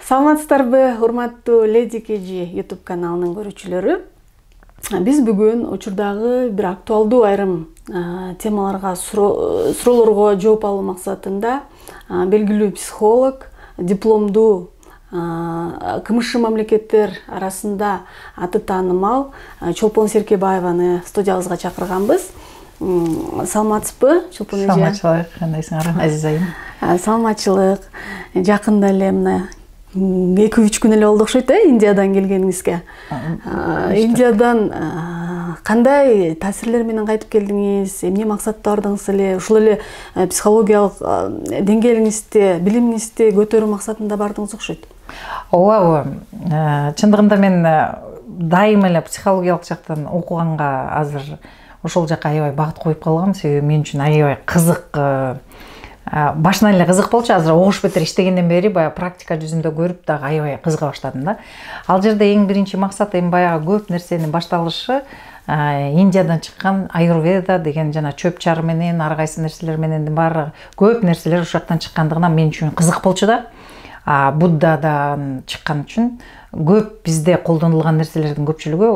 Саламатсыздарбы, урматтуу Леди Кежи YouTube каналынын көрүүчүлөрү. Биз бүгүн учурдагы бир актуалдуу айрым темаларга, суроолорго жооп алуу максатында белгилүү психолог, дипломдуу КМШ мамлекеттер арасында аты таанымал Чолпон Серкебаеваны студиябызга чакырганбыз. Саламатсызбы, Чолпон эже? Саламатчылык, кандайсыңар, Азиз айым? Саламатчылык. Жакында эле мына 2-3 күн эле болду окшойт, Индиядан келгениңизге. Индиядан кандай таасирлер менен кайтып келдиңиз? Эмне максатта бардыңыз эле? Ушул эле психологиялык деңгээлиңизди, билимиңизди көтөрүү максатында бардыңыз окшойт. Ооба, чындыгында мен дайыма эле психологиялык жактан окуганга азыр ошол жака аябай багыт коюп калгам. Себеби мен үчүн аябай кызык, башынан эле кызык болчу. Азыр огуш бетер иштегенден бери баягы практика жүзүндө көрүп дагы аябай кызыга баштадым да. Ал жерде эң биринчи максат эми баягы көп нерсенин башталышы Индиядан чыккан аюрведа деген жана чөп чар менен ар кайсы нерселер менен баары көп нерселер ошол жактан чыккандыгынан мен үчүн кызык болчу да. Буддадан чыккан үчүн көп бизде колдонулган нерселердин көпчүлүгү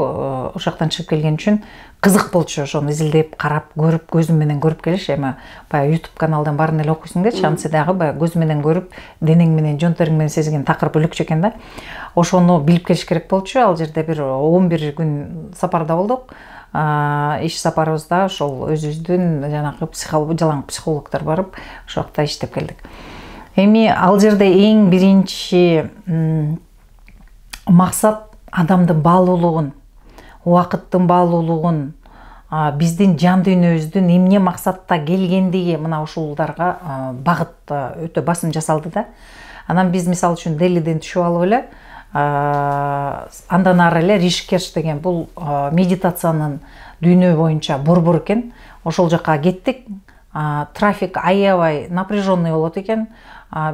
ошол жактан чыгып келген үчүн кызык болчу. Ошону изилдеп, карап, көрүп, көзүм менен көрүп келиш. Эми баягы YouTube каналдан баарын эле окуйсуң дечи, антсе дагы баягы көз менен көрүп, денең менен, жон териң менен сезген такыр бөлөкчө экен да. Ошону билип келиш керек болчу. Ал жерде бир 11 күн сапарда болдук. Иш сапарыбызда ошол өзүбүздүн жанагы жалаң психологдор барып, ошол жакта иштеп келдик. Эми ал жерде эң биринчи максат адамдын баалуулугун, убакыттын баалуулугун, биздин жан дүйнөбүздүн эмне максатта келгендиги мына ушулдарга багыт өтө басым жасалды да. Анан биз мисалы үчүн Делиден түшүп алып эле, андан ары эле Ришикеш деген бул медитациянын дүйнө боюнча борбор экен. Ошол жака кеттик. Трафик аябай напряженный болот экен.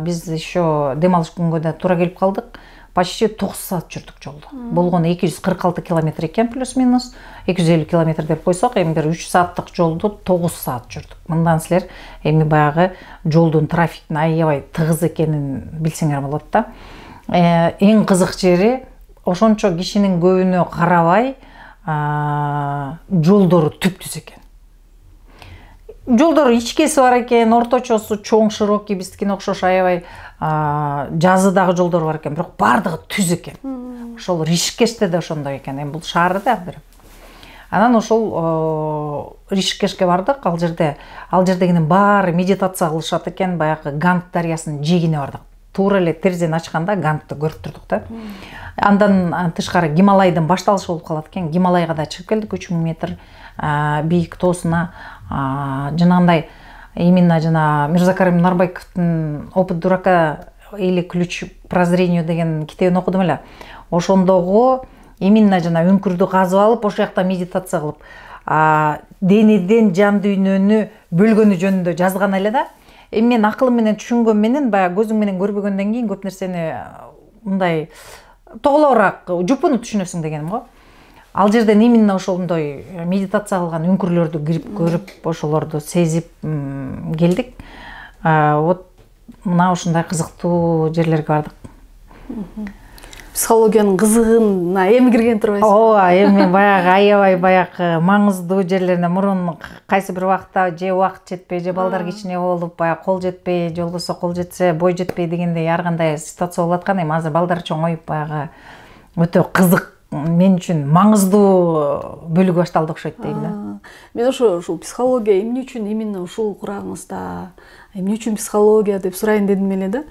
Биз еще дем алыш күнгө да туура келип калдык. Почти 9 саат жүрдүк жолду. Болгону 246 километр экен плюс-минус. 250 километр деп койсок, эми бир 3 сааттык жолду 9 саат жүрдүк. Мындан силер эми баягы жолдун трафиктин аябай тыгыз экенин билсеңер болот да. Эң кызык жери ошончо кишинин көбүнө карабай жолдору түп-түз экен. Жолдор ичкеси бар экен, орточосу чоң, широкий, биздикине окшош аябай жазыдагы жолдор бар экен, бирок баардыгы түз экен. Ошол Ришикеште да ошондой экен. Эми бул шаары да бир. Анан ошол Ришикешке бардык. Ал жердегинин баары медитация кылышат экен, баягы Ганг дарыясынын жээгине бардык. Туура эле терезени ачканда Гангты көрүп турдук да. Андан тышкары Гималайдын башталышы болуп калат экен. Гималайга да чыгып келдик, 3000 метр бийик тоосуна. Жанагындай именно жана Мирзакарим Нарбайковдун Опыт дурака или ключ к прозрению деген китебин окудум эле. Ошондогу именно жана үңкүрдү казып алып, ошол жакта медитация кылып, денеден жан дүйнөнү бөлгөнү жөнүндө жазган эле да. Эми мен акылым менен түшүнгөн менен, баягы көзүң менен көрбөгөндөн кийин көп нерсени мындай тоголоораак жупунуп түшүнөсүң дегеним го. Ал жерден именно ошондой медитация кылган үңкүрлөрдү кирип көрүп, ошолорду сезип келдик. Вот мына ушундай кызыктуу жерлерге бардык. Психологиянын кызыгына эми кирген турбайсызбы? Ооба, эми баягы аябай баягы маңыздуу жерлерине мурун кайсы бир убакта же убакыт жетпей, же балдар кичине болуп, баягы кол жетпей, же болбосо кол жетсе, бой жетпей дегендей ар кандай ситуация болуп аткан. Эми азыр балдар чоңоюп, баягы өтө кызык, мен үчүн маңыздуу бөлүгү башталды окшойт дейм да. Мен ушул психология эмне үчүн именно ушул курагыңызда, эмне үчүн психология деп сурайын дедим эле да.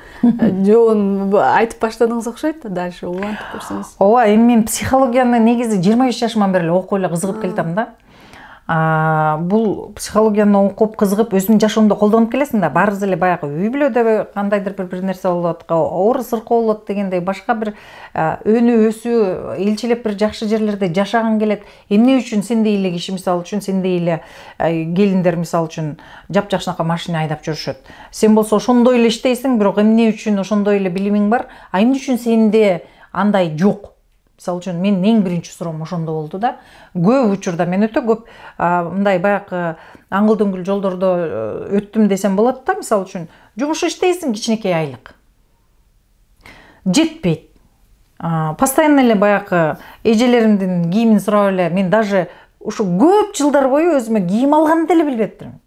Жоон айтып баштадыңыз окшойт, дальше улантып көрсөңүз. Ооба, эми мен психологияны негизи 23 жашыман бери эле окуп эле кызыгып келатам да. Бул психологияны окуп кызыгып өзүңдүн жашооңдо колдонуп келесиң да. Баарыбыз эле баягы үй бүлөдө кандайдыр бир нерсе болот, оор сыркоо болот дегендей, башка бир өнү өсүү, элчилеп бир жакшы жерлерде жашагың келет. Эмне үчүн сендей эле киши, мисалы үчүн сендей эле келиндер мисалы үчүн жапжакшынака машина айдап жүрүшөт. Сен болсо ошондой эле иштейсиң, бирок эмне үчүн ошондой эле билимиң бар, эмне үчүн сенде андай жок? Мисалы үчүн менин эң биринчи суроом ошондо болду да. Көп учурда мен өтө көп мындай баягы аңгыл-дөңгүл жолдордо өттүм десем болот да. Мисалы үчүн жумуш иштейсиң, кичинекей айлык. жетпейт. Постоянно эле баягы эжелеримдин кийимин сурап эле мен даже ушу көп жылдар бою өзүмө кийим алганды деле билбептирмин.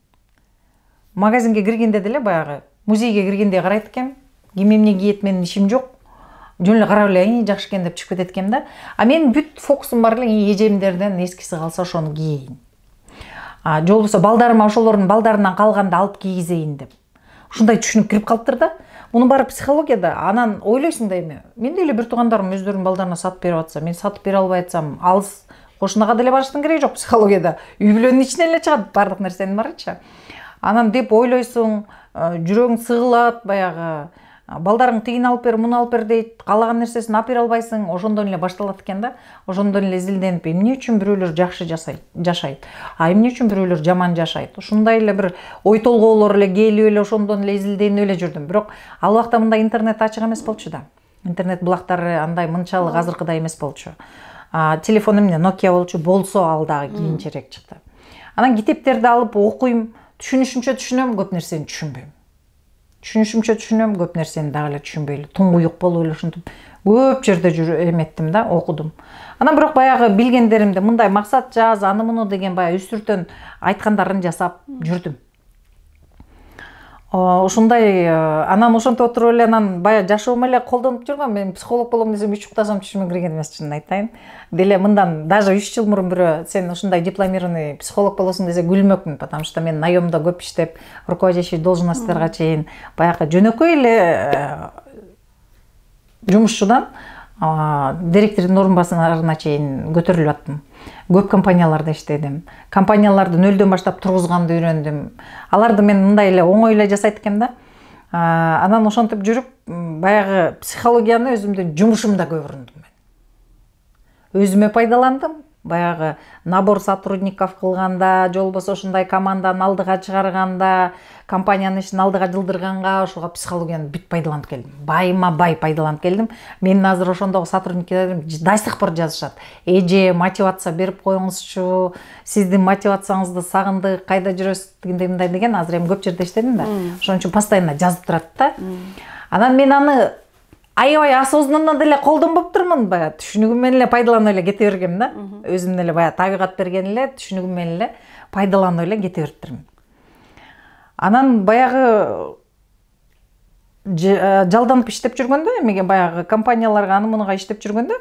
Магазинге киргенде деле баягы музейге киргенде карайт экенмин. Ким эмне кийет, менин ишим жок. Жөн эле карап эле жакшы экен деп чыгып кетет экенмин да. А менин бүт фокусум бар эле эжемдерден эскиси калса ошону кийейин. Же болбосо балдарыма ошолордун балдарынан калганды алып кийгизейин деп. Ушундай түшүнүп кирип калыптыр да. Мунун баары психологияда. Анан ойлойсуң да эми. Мен деле бир туугандарым өздөрүнүн балдарына сатып берип атса, мен сатып бере албай атсам, алыс кошунага деле барыштын кереги жок психологияда. Үй бүлөнүн ичинен эле чыгат бардык нерсенин баарычы. Анан деп ойлойсуң, жүрөгүң сыгылат, баягы балдарың тигин алып бер, муну алып бер дейт, каалаган нерсесин алып бере албайсың, ошондон эле башталат экен да. Ошондон эле изилденип, эмне үчүн бирөөлөр жакшы жашайт, а эмне үчүн бирөөлөр жаман жашайт. Ушундай эле бир ой толгоолор эле келип эле ошондон эле изилденип эле жүрдүм. Бирок ал убакта мындай интернет ачык эмес болчу да. Интернет булактары андай мынчалык азыркыдай эмес болчу. Телефон эмне Nokia болчу, болсо ал дагы кийинчерээк чыкты. Анан китептерди алып окуйм, түшүнүшүмчө түшүнөм, көп нерсени түшүнбөйм. Түшүнүшүмчө түшүнөм, көп нерсени дагы эле түшүнбөй эле, туңгуюк болуп эле ушинтип көп жерде эметтим да, окудум. Анан бирок баягы билгендеримди мындай максат жаз, аны муну деген баягы үстүртөн айткандарын жасап жүрдүм. Ушундай анан ошентип отуруп эле анан баягы жашоом эле колдонуп жүргөм. Мен психолог болом десем 3 уктасам түшүмө кирген эмес, чынын айтайын. Деле мындан даже 3 жыл мурун бирөө сен ушундай дипломированный психолог болосуң десе күлмөкмүн, потому что мен наёмдо көп иштеп, руководящий должностьтарга чейин баягы жөнөкөй эле жумушчудан директордун орун басарына чейин көтөрүлүп аттым. Көп компанияларда иштедим. Компанияларды нөлдөн баштап тургузганды үйрөндүм. Аларды мен мындай эле оңой эле жасайт экенмин да. Анан ошентип жүрүп, баягы психологияны өзүмдүн жумушумда көрүндүм мен. Өзүмө пайдаландым. Баягы набор сотрудников кылганда, же болбосо ушундай команданы алдыга чыгарганда, компаниянын ишин алдыга жылдырганга ошого психологияны бүт пайдаланып келдим. Байыма бай пайдаланып келдим. Менин азыр ошондогу сотрудниктерим до сих пор жазышат. Эже, мотивация берип коюңузчу, сиздин мотивацияңызды сагындык, кайда жүрөсүз дегендей мындай деген. Азыр эми көп жерде иштедим да. Ошон үчүн постоянно жазып турат да. Анан мен аны аябай осознанно деле колдонбоптурмун, баягы түшүнүгүм менен эле пайдаланып эле кете бергем да. Өзүмдүн эле баягы табигат берген эле түшүнүгүм менен эле пайдаланып эле кете бериптирмин. Анан баягы жалданып иштеп жүргөндө, эмеге баягы компанияларга аны мунуга иштеп жүргөндө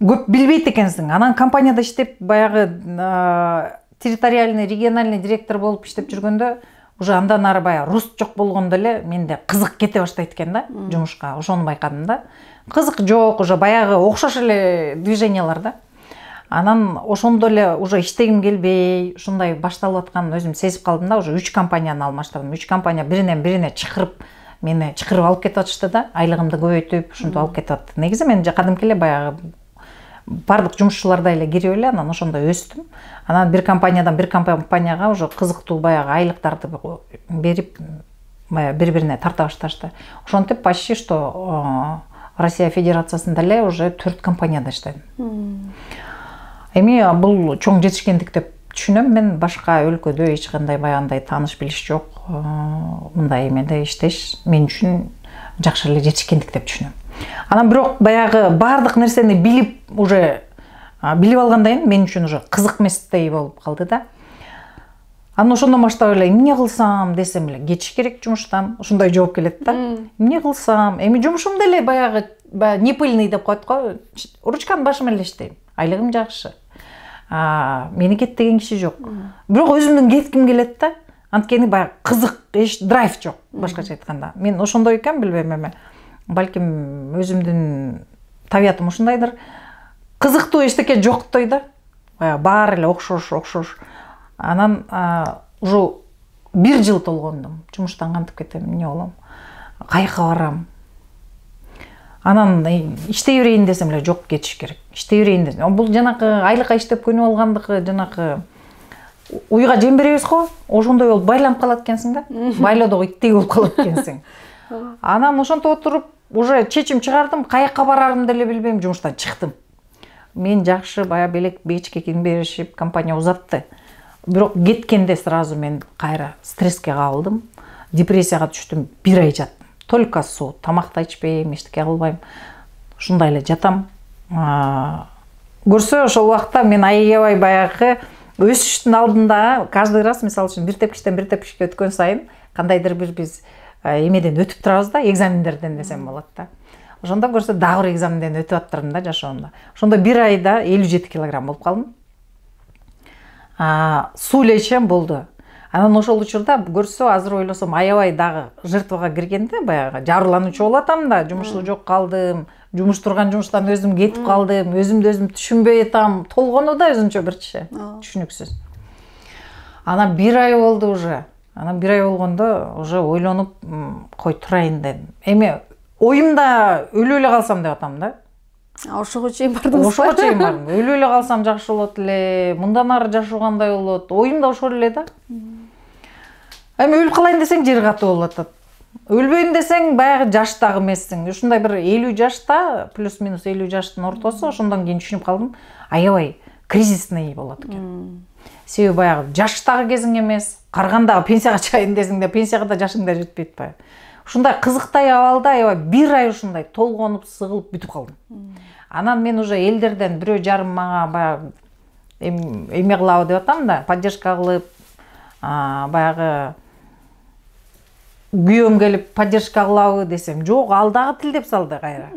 көп билбейт экенсиң. Анан компанияда иштеп баягы территориальный, региональный директор болуп иштеп жүргөндө уже андан ары баягы рост жок болгондо эле менде кызык кете баштайт экен да жумушка. Ошону байкадым да. Кызык жок, уже баягы окшош эле движениялар да. Анан ошондо эле уже иштегим келбей, ушундай башталып атканын өзүм сезип калдым да. Уже 3 компанияны алмаштырдым. 3 компания биринен бирине чакырып, мени чакырып алып кетип атышты да. Айлыгымды көбөйтүп, ушинтип алып кетип атты. Негизи мен кадимки эле баягы бардык жумушчулардай эле кирип эле анан ошондой өстүм. Анан бир компаниядан бир компанияга уже кызыктуу баягы айлыктарды берип, бири-бирине тарта башташты. Ошентип почти что Россия Федерациясында эле уже 4 компанияда иштедим. Эми бул чоң жетишкендик деп түшүнөм. Мен башка өлкөдө эч кандай баягындай тааныш билиш жок. Мындай эмеде иштеш мен үчүн жакшы эле жетишкендик деп түшүнөм. Анан бирок баягы бардык нерсени билип уже билип алгандан кийин мен үчүн уже кызык эместей болуп калды да. Анан ошондон баштап эле эмне кылсам десем эле кетиш керек жумуштан. Ушундай жооп келет да. Эмне кылсам? Эми жумушум деле баягы не пыльный деп коет го. Ручканын башы менен эле иштейм. Айлыгым жакшы. Мени кет деген киши жок. Бирок өзүмдүн кетким келет да. Анткени баягы кызык, эч драйв жок, башкача айтканда. Мен ошондой экен, билбейм эми. Балким өзүмдүн табиятым ушундайдыр. Кызыктуу эчтеке жоктой да. Баары эле окшош. Анан уже 1 жыл толгондум. Жумуштан кантип кетем, эмне болом? Каяка барам? Анан иштей берейин десем эле жок, кетиш керек. Иштей берейин десем. Бул жанакы айлыкка иштеп көнүп алгандыгы, жанакы уйга жем беребиз го. Ошондой болуп байланып калат экенсиң да. Байлоодогу иттей болуп калат экенсиң. Анан ошентип отуруп уже чечим чыгардым, каяка барарымды деле билбейм, жумуштан чыктым. Мен жакшы бая белек бечке ким беришип, компания узатты. Бирок кеткенде сразу мен кайра стресске кабылдым, депрессияга түштүм, 1 ай жаттым. только суу, тамак да ичпейм, эчтеке кылбайм. Ушундай эле жатам. Көрсө ошол убакта мен аябай баягы өсүштүн алдында каждый раз мисалы үчүн бир тепкичтен бир тепкичке өткөн сайын кандайдыр бир биз эмеден өтүп турабыз да, экзамендерден десем болот да. Ошондо көрсө дагы бир экзаменден өтүп аттырмын да жашоомдо. Ошондо бир айда 57 килограмм болуп калдым. Суу эле ичем болду. Анан ошол учурда көрсө азыр ойлосом аябай дагы жертвага киргенде, баягы жабырлануучу болуп атам да, жумуш жок калдым, жумуш турган жумуштан өзүм кетип калдым, өзүмдү өзүм түшүнбөй атам, толгону да өзүнчө бирчи, түшүнүксүз. Анан бир ай болду уже. Анан бир ай болгондо уже ойлонуп кой турайын дедим. Эми оюмда өлүп эле калсам деп атам да. Ошого чейин бардыңыз? Ошого чейин бардым. Өлүп эле калсам жакшы болот эле, мындан ары жашоо кандай болот? Оюмда ошол эле да. Эми өлүп калайын десең жер катуу болуп атат. Өлбөйүн десең баягы жаштагы эмессиң. Ушундай бир 50 жашта, плюс-минус 50 жаштын ортосу, ошондон кийин түшүнүп калдым, аябай кризисный болот экен. Себеби баягы жаштагы кезиң эмес, карганда пенсияга чыгайын десең да, пенсияга да жашың да жетпейт баягы. Ушундай кызыктай абалда аябай бир ай ушундай толгонуп, сыгылып бүтүп калдым. Анан мен уже элдерден бирөө жарым мага баягы эме кылабы деп атам да, поддержка кылып, баягы күйөөм келип поддержка кылабы десем, жок, ал дагы тилдеп салды кайра.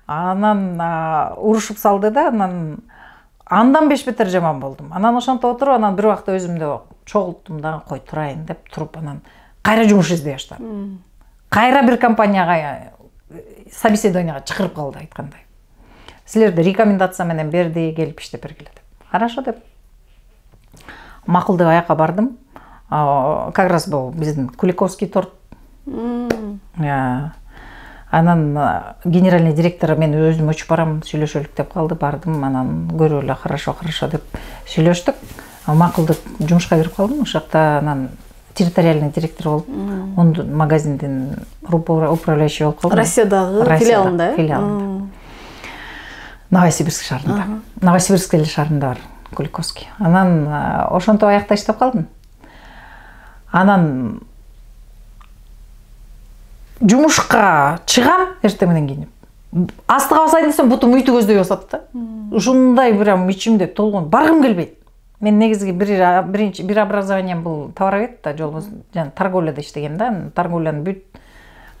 Анан урушуп салды да, андан беш бетер жаман болдум. Анан ошонтип отуруп, анан бир убакта өзүмдү чогулттум да, кой турайын деп туруп, анан кайра жумуш издей баштадым. Кайра бир компанияга собеседованияга чакырып калды, айткандай. Силерди рекомендация менен берди, келип иштеп бергиле деп. Хорошо деп. Макул деп аяка бардым. Как раз был биздин Куликовский торт. Анан генеральный директор мен өзүм өчүп барам, сүйлөшөлүк деп калды, бардым, анан көрүп эле хорошо деп сүйлөштүк. Макул деп жумушка кирип калдым, ошол жакта анан территориальный директор болуп, ондун магазиндин управляющий болуп калдым. Россиядагы филиалында, филиалында. Новосибирск шаарында. Новосибирск шаарында бар Куликовский. Анан ошонтип аякта иштеп калдым. Анан жумушка чыгам эртең менен кийинип. Астыга басайын десем, бутум үйтү көздөй басат да. Ушундай прям ичимде толгон, баргым келбейт. Мен негизги бир образованием бул товаровед да, жол торговляда иштегем да. Торговлянын бүт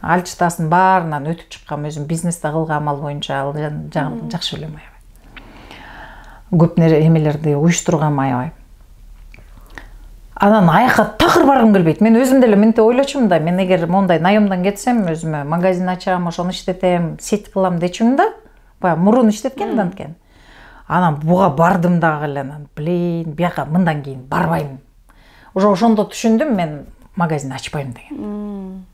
алчытасын баарынан өтүп чыккам, өзүм бизнесте кылгам ал боюнча, ал жагын жакшы билем аябай. Көп эмелерди уюштургам аябай. Анан аяка такыр баргым келбейт. Мен өзүм деле мынтип ойлочумун да, мен эгер мондай наемдон кетсем, өзүмө магазин ачам, ошону иштетем, сеть кылам дечүмүн да. Баягы мурун иштеткем да анткени. Анан буга бардым дагы эле, анан блин, бияка мындан кийин барбайм. Уже ошондо түшүндүм, мен магазин ачпайм деген.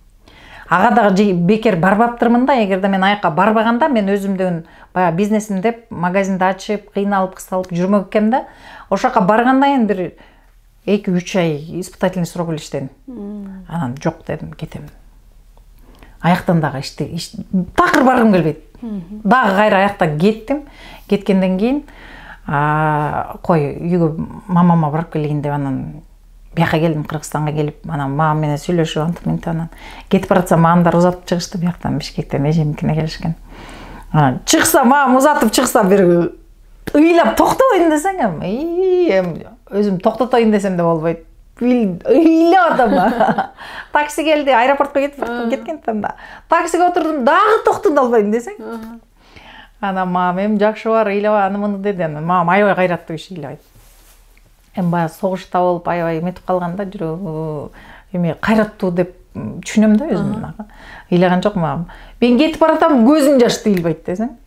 Ага дагы бекер барбаптырмын да, эгерде мен аяка барбаганда, мен өзүмдөн баягы бизнесим деп магазинди ачып, кыйналып, кысталып жүрмөк экем да. Ошока баргандан кийин бир 2-3 ай испытательный срок эле иштедим. Анан жок дедим, кетем. Аяктан дагы такыр баргым келбейт. Дагы кайра аяктан кеттим. Кеткенден кийин кой үйгө мамама барып келейин деп, анан бияка келдим, Кыргызстанга келип, анан мамам менен сүйлөшүп антып, анан кетип баратсам мамамдар узатып чыгышты бияктан, Бишкектен эжемикине келишкен. Чыкса, мамам узатып чыкса, бир ыйлап токтойн десең, өзүм токтотойн десем да болбойт. Ыйлап атам. Такси келди, аэропортко кеткен да. Таксиге отурдум, дагы токтото албайм десең. Анан мамам жакшы бар, ыйлаба, аны муну деди. Анан мамам аябай кайраттуу киши, ыйлабайт. Баягы согушта болуп аябай эметип калганда жүрөгү эме кайраттуу деп түшүнөм да өзүм. Ыйлаган жок мамам. Мен кетип баратам, көзүм жаш тыйылбайт десең.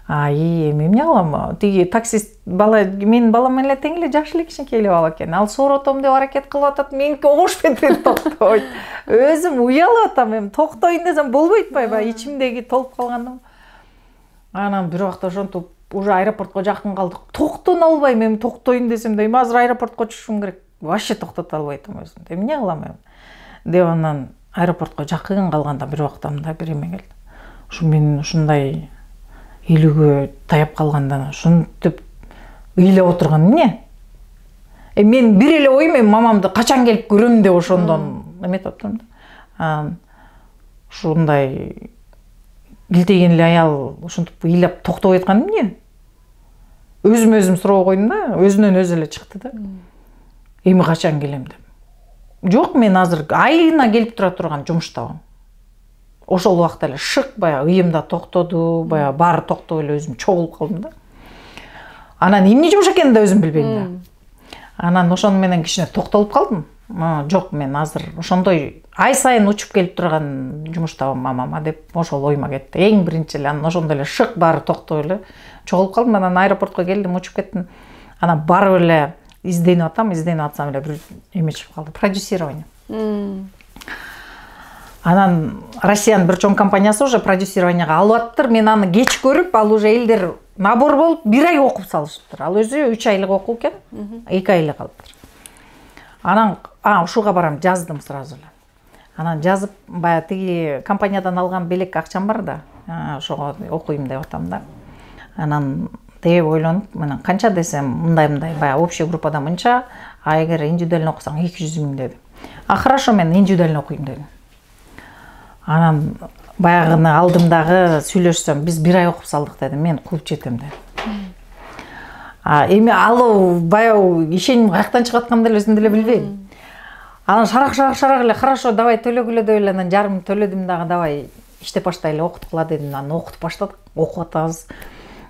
Эми эмне кылам? Тиги таксист бала, менин балам менен тең эле жаш эле кичинекей эле бала экен. Ал сооротом деп аракет кылып атат, меники огошпен токтойт. Өзүм уялып атам, эми токтойн десем болбойт баягы ичимдеги толуп калгандым. Анан бир убакта ошентип уже аэропортко жакын калдык. Токтоно албайм, эми токтойн десем да, эми азыр аэропортко түшүшүм керек. Вообще токтото албайтым өзүмдү. Эмне кылам эми? Деп анан аэропортко жакын калганда бир убакта мында бир эме келди. Ушу мен ушундай үйлүгө таяп калганда ушинтип ыйлап отурган эмне? Мен бир эле оюм, мамамды качан келип көрөм деп ошондон эметип атам да. ушундай килтеген эле аял ушинтип ыйлап токтоп айткан эмне? Өзүм суроо койдум да, өзүнөн өзү эле чыкты да. Эми качан келем деп. Жок, мен азыр айына келип тура турган жумуштабам. Ошол убакта эле шык баягы ыйымда токтоду, баягы баары токтоп эле өзүм чогулуп калдым да. Анан эмне жумуш экенин да өзүм билбейм да. Анан ошону менен кичине токтолуп калдым. Жок, мен азыр ошондой ай сайын учуп келип турган жумуштабам мамама деп ошол оюма кетти. Эң биринчи эле анан ошондой эле шык баары токтоп эле чогулуп калдым. Анан аэропортко келдим, учуп кеттим. Анан барып эле изденип атсам эле бир эме чыгып калды, продюсирование. Анан Россиянын бир чоң компаниясы уже продюсированияга алып аттыр. Мен аны кеч көрүп, ал уже элдер набор болуп 1 ай окуп салышыптыр. Ал өзү 3 айлык окуу экен, 2 ай эле калыптыр. Анан ушуга барам, жаздым сразу эле. Анан жазып, баягы тиги компаниядан алган белек акчам бар да, ошого окуйм деп атам да. Анан деп ойлонуп, менен канча десем, мындай баягы общий группада мынча, а эгер индивидуально окусаң 200 000 деди. Хорошо, мен индивидуально окуйм дедим. Анан баягыны алдым дагы сүйлөшсөм, биз 1 ай окуп салдык дедим, мен кууп жетем дедим. Эми ал баягы ишеним каяктан чыгып атканын деле өзүм деле билбейм. Анан шарак эле, хорошо, давай төлөгүлө деп эле анан жарым төлөдүм дагы, давай иштеп баштайлы, окуткыла дедим. Анан окутуп баштадык, окуп атабыз.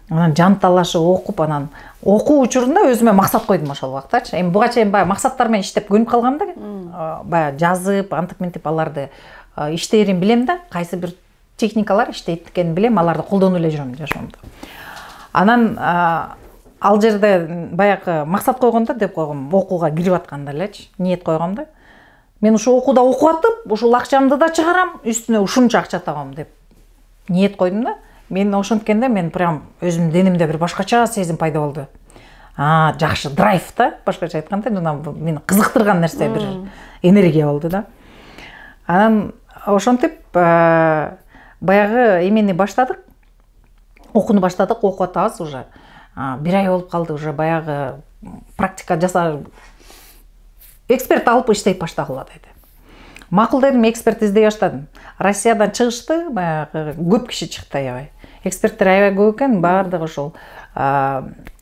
Анан жан талашып окуп, анан окуу учурунда өзүмө максат койдум ошол убактачы. Эми буга чейин баягы максаттар менен иштеп көнүп калгам да. Баягы жазып, антип аларды иштээрин билем да, кайсы бир техникалар иштейт экенин билем, аларды колдонуп эле жүрөм жашоомдо. Анан ал жерде баягы максат койгондо деп койгом, окууга кирип атканда элечи, ниет койгом да. Мен ушу окууда окуп атып, ушул акчамды да чыгарам, үстүнө ушунча акча табам деп ниет койдум да. Мен ошонткенде мен прям өзүмдүн денемде бир башкача сезим пайда болду. Жакшы драйв да, башкача айтканда, мени кызыктырган нерсе, бир энергия болду да. Анан ошентип баягы эмени баштадык, окууну баштадык, окуп атабыз уже. 1 ай болуп калды, уже баягы практика жаса, эксперт алып иштеп баштагыла деди. Макул дедим, эксперт издей баштадым. Россиядан чыгышты, баягы көп киши чыкты аябай. Эксперттер аябай көп экен, баардыгы ошол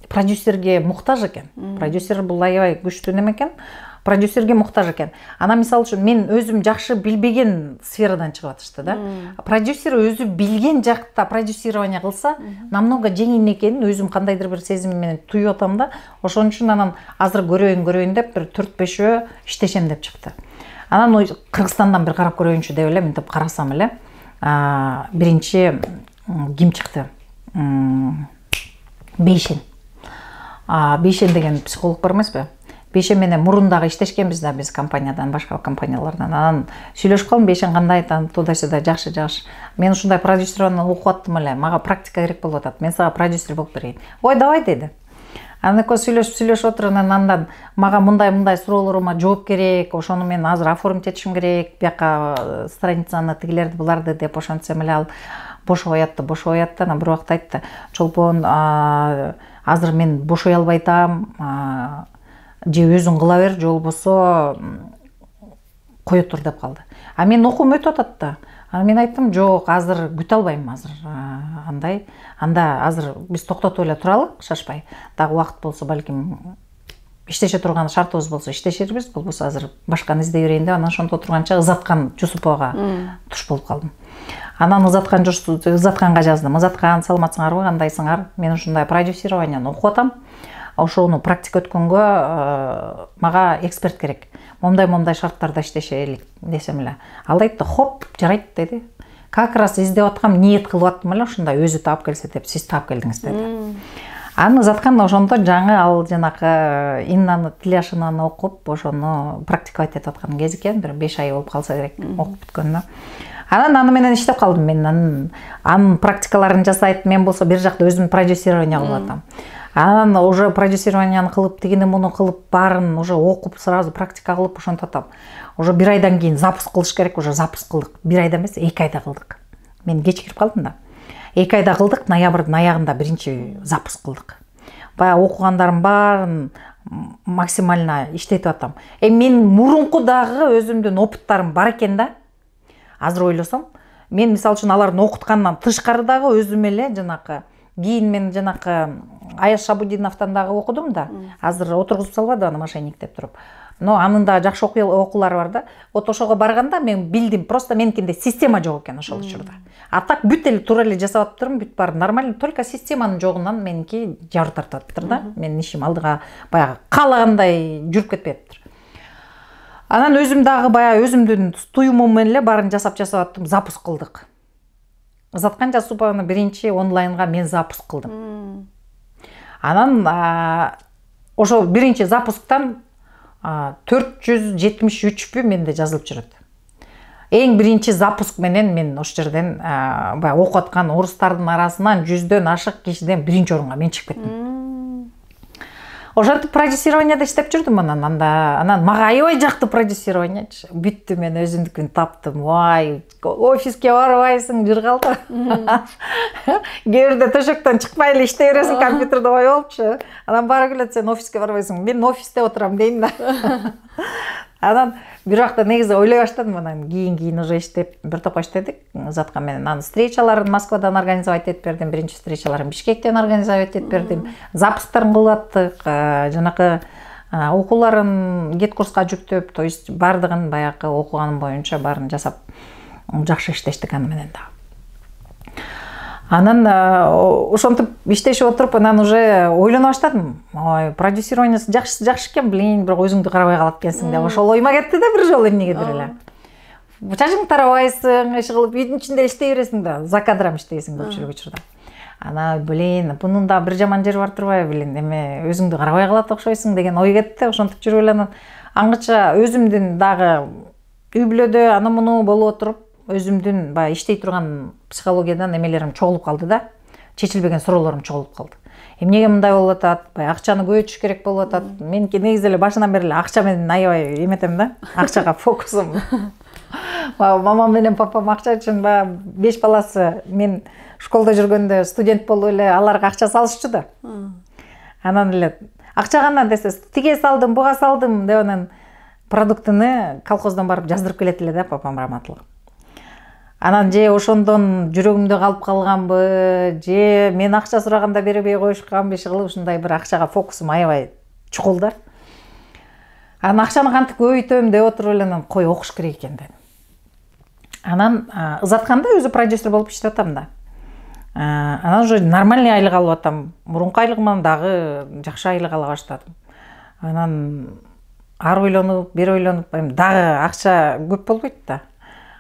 продюсерге муктаж экен. Продюсер бул аябай күчтүү неме экен. Продюсерге муктаж экен. Анан мисалы үчүн мен өзүм жакшы билбеген сферадан чыгып атышты да. Продюсер өзү билген жакта продюсирование кылса, намного жеңил экенин өзүм кандайдыр бир сезим менен туюп атам да. Ошон үчүн анан азыр көрөйүн деп бир 4-5 иштешем деп чыкты. Анан Кыргызстандан бир карап көрөйүнчү деп эле мынтип карасам эле, биринчи ким чыкты? Бейшен. Бейшен деген психолог бар эмеспи? Бейшен менен мурун дагы иштешкенбиз да, биз компаниядан, башка компаниялардан. Анан сүйлөшүп калдым, Бейшен кандай, туда-сюда, жакшы. Мен ушундай продюсирование окуп аттым эле, мага практика керек болуп атат. Мен сага продюсер болуп берейин. Ой, давай деди. Анан экөөбүз сүйлөшүп отуруп, анан мага мындай суроолорума жооп керек, ошону мен азыр оформить этишим керек, бияка страницаны тигилерди, буларды деп ошентсем эле ал бошой аятты. Анан бир убакта айтты: "Чолпон, азыр мен бошой албай атам, же өзүң кыла бер, же болбосо кое тур" деп калды. Мен окуум өтүп атат да. Мен айттым: "Жок, азыр күтө албайм, азыр андай. Анда азыр биз токтотуп эле туралы, шашпай. Дагы убакыт болсо, балким иштеше турган шартыбыз болсо иштешербиз, болбосо азыр башканы издей берейин" деп, анан ошонто турганча Ызаткан Жусуповага туш болуп калдым. Анан Ызатканга жаздым: "Ызаткан, саламатсыңарбы, кандайсыңар? Мен ушундай продюсированияны окуп атам. Ошону практика өткөнгө мага эксперт керек. Момдай шарттарда иштешелик" десем эле. Ал айтты: "Хоп, жарайт" деди. Как раз издеп аткам, ниет кылып аттым эле, ушундай өзү таап келсе деп, сиз таап келдиңиз деди. Анан Ызаткан ошондо жаңы ал жанакы Иннаны, Тиляшинаны окуп, ошону практиковать этип аткан кез экен, бир 5 ай болуп калса керек окуп бүткөнүнө. Анан аны менен иштеп калдым. Мен анын практикаларын жасайт, мен болсо бир жакта өзүм продюсирование кылып атам. Анан уже продюсированияны кылып, тигини муну кылып, баарын уже окуп, сразу практика кылып ошентип атам. Уже 1 айдан кийин запуск кылыш керек, уже запуск кылдык. 1 айда эмес, 2 айда кылдык. Мен кеч кирип калдым да. 2 айда кылдык, ноябрдын аягында биринчи запуск кылдык. Баягы окугандарым баарын максимально иштетип атам. Мен мурунку дагы өзүмдүн опыттарым бар экен да. Азыр ойлосом, мен мисалы үчүн алардын окутканынан тышкары дагы өзүм эле жанакы кийин мен жанакы Аяз Шабудиновдон дагы окудум да. Азыр отургузуп салбады аны мошенник деп туруп. Но анын да жакшы окуулары бар да. Вот ошого барганда мен билдим, просто меникинде система жок экен ошол учурда. А так бүт эле туура эле жасап атыптырмын, бүт баары нормально, только системанын жогунан меники жабыр тартып атыптыр да. Менин ишим алдыга баягы каалагандай жүрүп кетпей атыптыр. Анан өзүм дагы баягы өзүмдүн туюмум менен эле баарын жасап аттым, запуск кылдык. Заткан Жасупованы биринчи онлайнга мен запуск кылдым. Анан ошо биринчи запусктан 473 менде жазылып жүрөт. Эң биринчи запуск менен мен ошол жерден баягы окуп аткан орустардын арасынан 100дөн ашык кишиден биринчи орунга мен чыгып кеттим. Ошентип продюсированияда иштеп жүрдүм анан мага аябай жакты продюсированиячы. Бүттү, мен өзүмдүкүн таптым. Вай, офиске барбайсың, жыргалды. Кээ бирде төшөктөн чыкпай эле иштей бересиң, компьютерде ой болупчу. Анан бара келет, сен офиске барбайсың. Мен офисте отурам дейм да. Анан бирокта негизи ойлой баштадым, анан кийин уже иштеп, бир топко иштедик Затка менен. Анан встречаларын Москвадан организовать этип бердим, биринчи встречаларын Бишкектен организовать этип бердим. Запустарын кылып аттык, жанакы окууларын кет курска жүктөп, то есть бардыгын баягы окуганым боюнча баарын жасап жакшы иштештик аны менен да. Анан ошентип иштешип отуруп, анан уже ойлоно баштадым. Ой, продюсированиясы жакшы экен, блин, бирок өзүңдү карабай калат экенсиң деп ошол ойма кетти да бир жолу эмнегедир эле. Чачың тарабайсың, иш кылып үйдүн ичинде иштей бересиң да, за кадрам иштейсиң көпчүлүк учурда. Ана, блин, бунун да бир жаман жери бар турбайбы, блин, эме өзүңдү карабай калат окшойсуң деген ой кетти. Ошентип жүрүп эле анан аңгыча өзүмдүн дагы үй бүлөдө аны муну болуп отуруп, өзүмдүн баягы иштей турган психологиядан эмелерим чогулуп калды да. Чечилбеген суроолорум чогулуп калды. Эмнеге мындай болуп атат? Баягы акчаны көбөйтүш керек болуп атат. Меники негизи эле башынан бери эле акча менен аябай эметем да. Акчага фокусум. Мамам менен папам акча үчүн баягы 5 баласы мен школда жүргөндө студент болуп эле аларга акча салышчу да. Анан эле акча гана десе, тиге салдым, буга салдым деп анан продуктыны колхоздон барып жаздырып келет эле да папам раматылык. Анан же ошондон жүрөгүмдө калып калганбы, же мен акча сураганда бербей коюшканбы, иш кылып ушундай бир акчага фокусум аябай чукул да. Анан акчаны кантип көбөйтөм деп отуруп эле анан кой окуш керек экен дедим. Анан Ызатканда өзү продюсер болуп иштеп атам да. Анан уже нормальный айлык алып атам. Мурунку айлыгыман дагы жакшы айлык ала баштадым. Анан ары ойлонуп, бери ойлонуп, дагы акча көп болбойт да.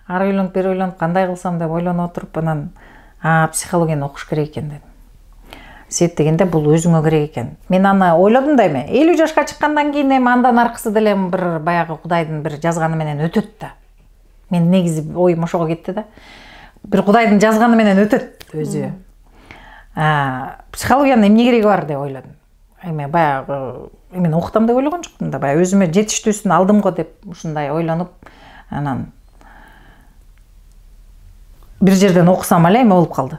Ары ойлонуп, бери ойлонуп, кандай кылсам деп ойлонуп отуруп, анан психологияны окуш керек экен дедим. Себеп дегенде бул өзүңө керек экен. Мен аны ойлодум да эми, 50 жашка чыккандан кийин эми андан аркысы деле бир баягы Кудайдын бир жазганы менен өтөт да. Мен негизи оюм ошого кетти да. Бир Кудайдын жазганы менен өтөт өзү. Психологиянын эмне кереги бар деп ойлодум. Эми баягы мен окутам деп ойлогон жокмун да, баягы өзүмө жетиштүүсүн алдым го деп ушундай ойлонуп, анан бир жерден окусам эле эме болуп калды.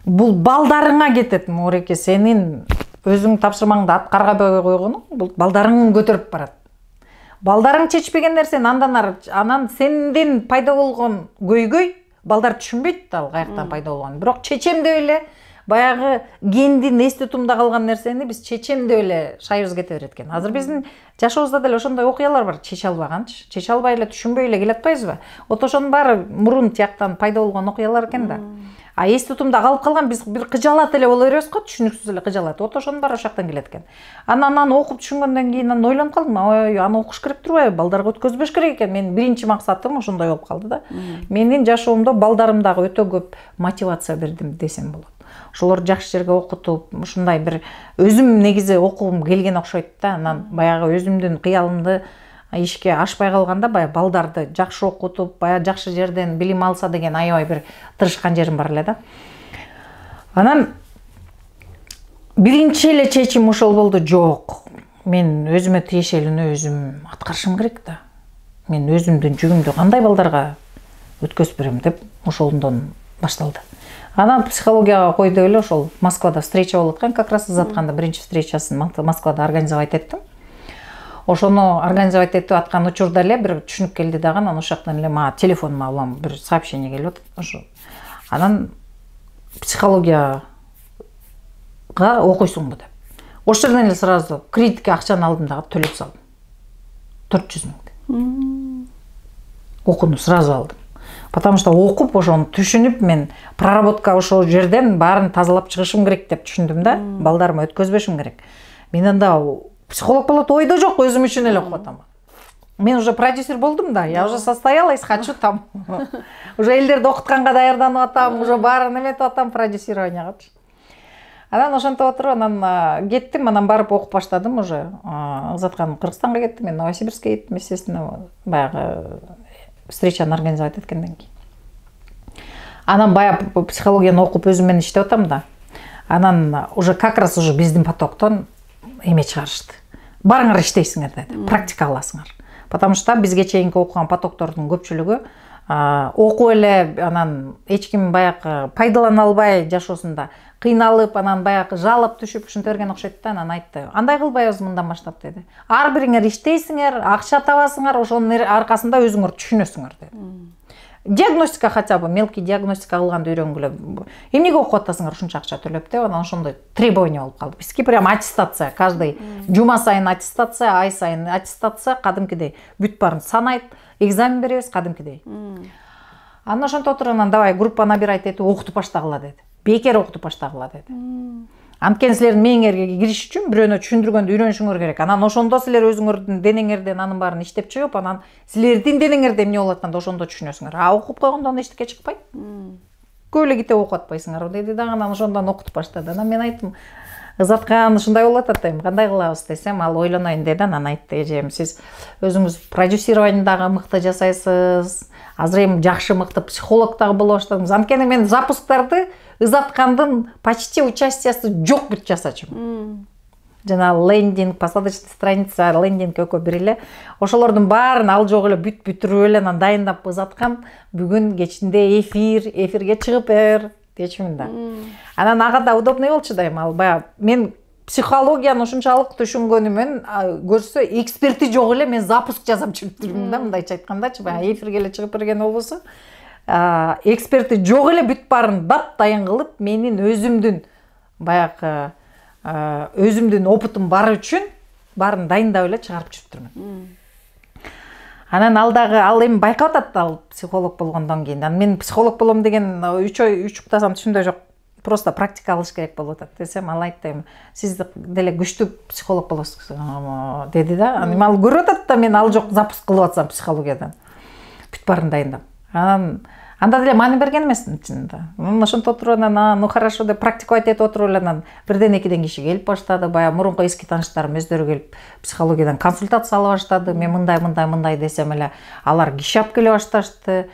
Бул балдарыңа кетет, Муреке, сенин өзүң тапшырмаңды аткарбай койгонуң, бул балдарың көтөрүп барат. Балдарың чечпеген нерсени анан сенден пайда болгон көйгөй балдар түшүнбөйт да, ал каяктан пайда болгонун. Бирок чечем деп эле баягы гендин эсте тумда калган нерсени биз чечем деп эле шайыбыз кете берет экен. Азыр биздин жашообузда деле ошондой окуялар бар, чече албаганчы. Чече албай эле түшүнбөй эле келе атпайбызбы? Вот ошонун баары мурун тияктан пайда болгон окуялар экен да. А эсте тумда калып калган биз бир кыжаалат эле боло беребиз го, түшүнүксүз эле кыжаалат. Вот ошонун баары ошол жактан келет экен. Анан окуп түшүнгөндөн кийин анан ойлонуп калдым, ой, аны окуш керек турбайбы? Балдарга өткөзбөш керек экен. Менин биринчи максатым ошондой болуп калды да. Менин жашоомдо балдарымдагы өтө көп мотивация бердим десем болот. Ошолорду жакшы жерге окутуп, ушундай бир өзүм негизи окугум келген окшойт да. Анан баягы өзүмдүн кыялымды ишке ашпай калганда баягы балдарды жакшы окутуп, баягы жакшы жерден билим алса деген аябай бир тырышкан жерим бар эле да. Анан биринчи эле чечим ошол болду, жок. Мен өзүмө тиешелүүнү өзүм аткарышым керек да. Мен өзүмдүн жүгүмдү кандай балдарга өткөзүп берем деп ошондон башталды. Анан психологияга койду эле ошол Москвада встреча болуп аткан, как раз Затканда биринчи встречасын Москвада организовать эттим. ошону организовать этип аткан учурда эле бир түшүнүк келди дагы, анан ошол жактан эле мага телефонума улам бир сообщение келип атат ошо. Анан психологияга окуйсуңбу деп. Ошол жерден эле сразу кредитке акчаны алдым дагы төлөп салдым. 400 000. Окуну сразу алдым. Потому что окуп ошону түшүнүп мен проработка ошол жерден баарын тазалап чыгышым керек деп түшүндүм да. Балдарыма өткөзбөшүм керек. Мен анда психолог болот ойдо жок, өзүм үчүн эле окуп атам. Мен уже продюсер болдум да, я уже состоялась, хочу там. Уже элдерди окутканга даярданып атам, уже баарын эметип атам продюсированиягачы. Анан ошентип отуруп, анан кеттим, анан барып окуп баштадым уже. Ызаткан Кыргызстанга кеттим, мен Новосибирскке кеттим, естественно, баягы встречаны организовать эткенден кийин. Анан баягы психологияны окуп өзүм менен иштеп атам да. Анан уже как раз уже биздин потоктон эме чыгарышты. Барыңар иштейсиңер деди, практика аласыңар. Потому что бизге чейинки окуган потоктордун көпчүлүгү окуп эле анан эч ким баягы пайдалана албай жашоосунда кыйналып, анан баягы жалап түшүп ушинте берген окшойт да. Анан айтты, андай кылбайбыз мындан баштап деди. Ар бириңер иштейсиңер, акча табасыңар, ошонун аркасында өзүңөр түшүнөсүңөр деди. Диагностика хотя бы, мелкий диагностика кылганды үйрөнгүлө. Эмнеге окуп атасыңар ушунча акча төлөп деп, анан ошондой требование болуп калды. Бизге прям аттестация, каждый жума сайын аттестация, ай сайын аттестация, кадимкидей бүт баарын санайт, экзамен беребиз кадимкидей. Анан ошентип отуруп, анан давай группа набирать этип окутуп баштагыла деди. Бекер окутуп баштагыла деди. Анткени силердин мээңерге кириш үчүн бирөөнө түшүндүргөндү үйрөнүшүңөр керек. Анан ошондо силер өзүңөрдүн денеңерден анын баарын иштеп чыгып, анан силердин денеңерде эмне болуп атканда ошондо түшүнөсүңөр. Окуп койгондо аны эчтеке чыкпайт. Көп эле китеп окуп атпайсыңар деди дагы, анан ошондон окутуп баштады. Анан мен айттым, Ызаткан ушундай болуп атат дейм, кандай кылабыз десем, ал ойлонойн деди. Анан айтты, эжем, сиз өзүңүз продюсированиедагы мыкты жасайсыз. Азыр эми жакшы мыкты психолог дагы боло баштадыңыз. Анткени мен запусктарды Ызаткандын почти участиясы жок бүт жасачумун. Жана лендинг, посадочный страница, лендинг экөө бир эле. Ошолордун баарын ал жок эле бүт бүтүрүп эле анан дайындап Ызаткан бүгүн кечинде эфирге чыгып бер дечүмүн да. Анан ага да удобный болчу да, ал баягы мен психологияны ушунчалык түшүнгөнүмөн көрсө эксперти жок эле мен запуск жасап жүрүптүрмүн да, мындайча айткандачы, баягы эфирге эле чыгып берген болбосо. Эксперти жок эле бүт баарын дап дайын кылып, менин өзүмдүн баягы өзүмдүн опытым бар үчүн баарын дайындап эле чыгарып жүрүптүрмүн. Анан ал дагы ал эми байкап атат ал психолог болгондон кийин. Анан мен психолог болом деген 3 уктасам түшүндө жок. Просто практика алыш керек болуп атат десем, ал айтты, сиз деле күчтүү психолог болосуз деди да. Анан ал көрүп атат да, мен ал жок запуск кылып атсам психологиядан. Бүт баарын дайындап. Анда деле маани берген эмесмин чынында. Ошентип отуруп анан, ну хорошо деп практиковать этип отуруп эле анан бирден экиден киши келип баштады. Баягы мурунку эски тааныштарым өздөрү келип психологиядан консультация ала баштады. Мен мындай десем эле алар киши алып келе башташты.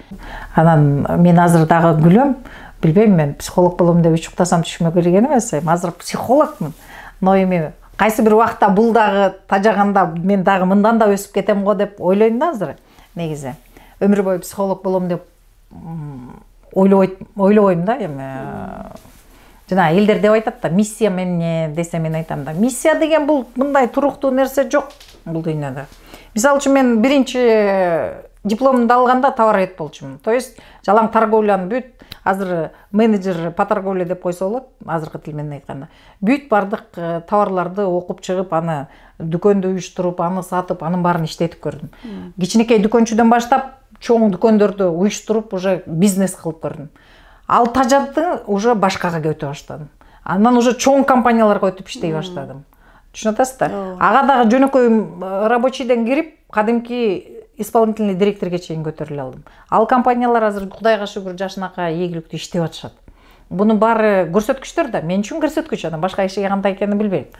Анан мен азыр дагы күлөм. Билбейм, мен психолог болом деп 3 уктасам түшүмө кирген эмес. Азыр психологмун. Но эми кайсы бир убакта бул дагы тажаганда мен дагы мындан да өсүп кетем го деп ойлойм да азыр. Негизи өмүр бою психолог болом деп ойлобойм да эми. Жана элдер деп айтат да, миссия эмне десе, мен айтам да, миссия деген бул мындай туруктуу нерсе жок бул дүйнөдө. Мисалы үчүн мен биринчи дипломду алганда товаровед болчумун. То есть жалаң торговляны бүт, азыр менеджер по торговле деп койсо болот, азыркы тил менен айтканда. Бүт бардык товарларды окуп чыгып, аны дүкөндө уюштуруп, аны сатып, анын баарын иштетип көрдүм. Кичинекей дүкөнчүдөн баштап чоң дүкөндөрдү уюштуруп, уже бизнес кылып көрдүм. Ал тажады, уже башкага өтө баштадым. Андан уже чоң компанияларга өтүп иштей баштадым. Түшүнүп атасыз да? Ага дагы жөнөкөй рабочийден кирип, кадимки исполнительный директорге чейин көтөрүлө алдым. Ал компаниялар азыр Кудайга шүгүр жашынакай ийгиликтүү иштеп атышат. Буну баары көрсөткүчтөр да, мен үчүн көрсөткүч, анан башка иши кандай экенин билбейм.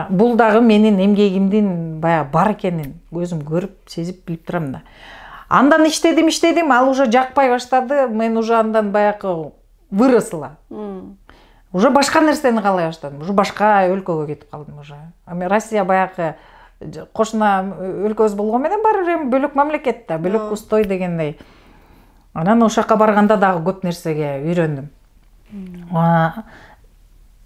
Бул дагы менин эмгегимдин баягы бар экенин өзүм көрүп, сезип билип турам да. Андан иштедим, ал уже жакпай баштады, мен уже андан баягы выросла. Уже башка нерсени каалай баштадым, уже башка өлкөгө кетип калдым уже. Россия баягы кошуна өлкөбүз болгон менен баары эми бөлөк мамлекет да, бөлөк устой дегендей. Анан ошол жака барганда дагы көп нерсеге үйрөндүм.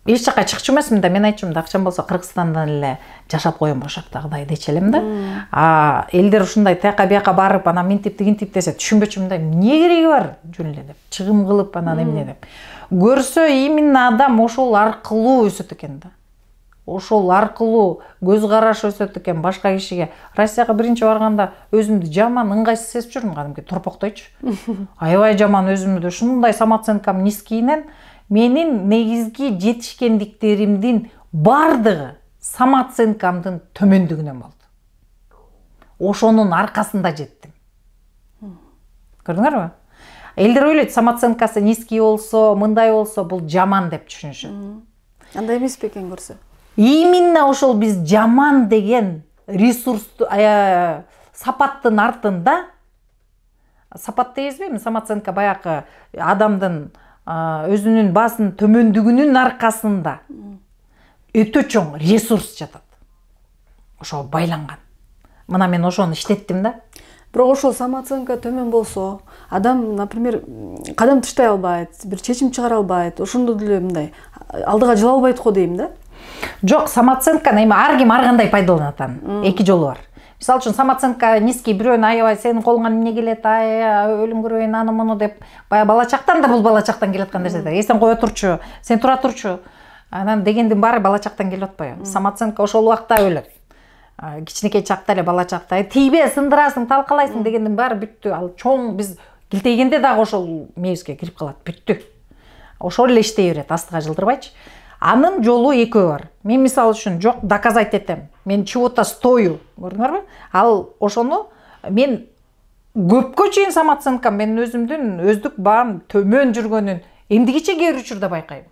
эч жака чыкчу эмесмин да, мен айтчумун да, акчам болсо Кыргызстандан эле жашап коем ошоктагыдай дечи элем да. Элдер ушундай тияка бияка барып, анан минтип тигинтип десе түшүнбөчүмүн да, эмне кереги бар жөн эле деп, чыгым кылып анан эмне деп. Көрсө именно адам ошол аркылуу өсөт экен да. Ошол аркылуу көз караш өсөт экен башка кишиге. Россияга биринчи барганда өзүмдү жаман ыңгайсыз сезип жүрдүм, кадимки торпоктойчу. Аябай жаман өзүмдү, ушундай самооценкам низкийинен менин негизги жетишкендиктеримдин бардыгы самооценкамдын төмөндүгүнөн болду. Ошонун аркасында жеттим. Көрдүңөрбү? Элдер ойлойт, самооценкасы низкий болсо, мындай болсо, бул жаман деп түшүнүшөт. Андай эмес бекен көрсө? Именно ошол биз жаман деген ресурсту, сапаттын артында, сапат дейбизби, самооценка баягы адамдын өзүнүн баасынын төмөндүгүнүн аркасында өтө чоң ресурс жатат. Ошо байланган. Мына мен ошону иштеттим да. Бирок ошол самооценка төмөн болсо, адам, например, кадам тыштай албайт, бир чечим чыгара албайт, ошондо деле мындай алдыга жыла албайт го дейм да. Жок, самооценканы эми ар ким ар кандай пайдаланат анын. Эки жолу бар. Мисалы үчүн самооценка низкий бирөөнү аябай сенин колуңан эмне келет, өлүм көрөйүн аны муну деп, баягы бала чактан да бул бала чактан келаткан нерсе да. Сен кое турчу, сен тура турчу. Анан дегендин баары бала чактан келип атпайбы. Самооценка ошол убакта өлөт. Кичинекей чакта эле бала чакта тийбе, сындырасың, талкалайсың дегендин баары бүттү. Ал чоң биз килтейгенде дагы ошол мээбизге кирип калат, бүттү. Ошол эле иштей берет, астыга жылдырбайчы. Анын жолу экөө бар. Мен мисалы үчүн жок доказать этем. Мен чего-то стою, көрдүңөрбү? Ал ошону мен көпкө чейин самооценкам, мен өзүмдүн өздүк баам төмөн жүргөнүн эмдигиче кээ бир учурда байкайм.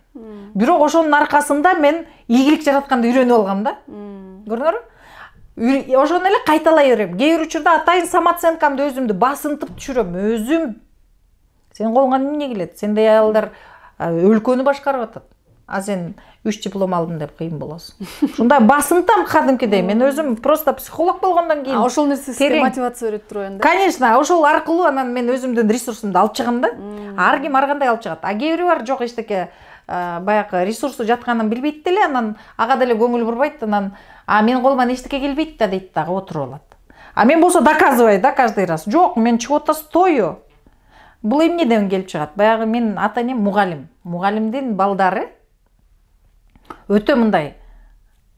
Бирок ошонун аркасында мен ийгилик жаратканды үйрөнүп алгам да. Көрдүңөрбү? Ошону эле кайталай берем. Кээ бир учурда атайын самооценкамды өзүмдү басынтып түшүрөм. Өзүм сенин колуңан эмне келет? Сендей аялдар өлкөнү башкарып атат. Сен 3 диплом алдым деп кыйын болосуң. Ушундай басынтам кадимкидей. Мен өзүм просто психолог болгондон кийин ошол нерсе сизге мотивация берип турган да. Конечно, ошол аркылуу анан мен өзүмдүн ресурсумду алып чыгам да. Ар ким ар кандай алып чыгат. Кээ бири бар жок эчтеке баягы ресурсу жатканын билбейт деле, анан ага деле көңүл бурбайт, анан менин колуман эчтеке келбейт да дейт дагы отуруп алат. Мен болсо доказывай да каждый раз. Жок, мен чего-то стою. Бул эмнеден келип чыгат? Баягы менин ата-энем мугалим. Мугалимдин балдары өтө мындай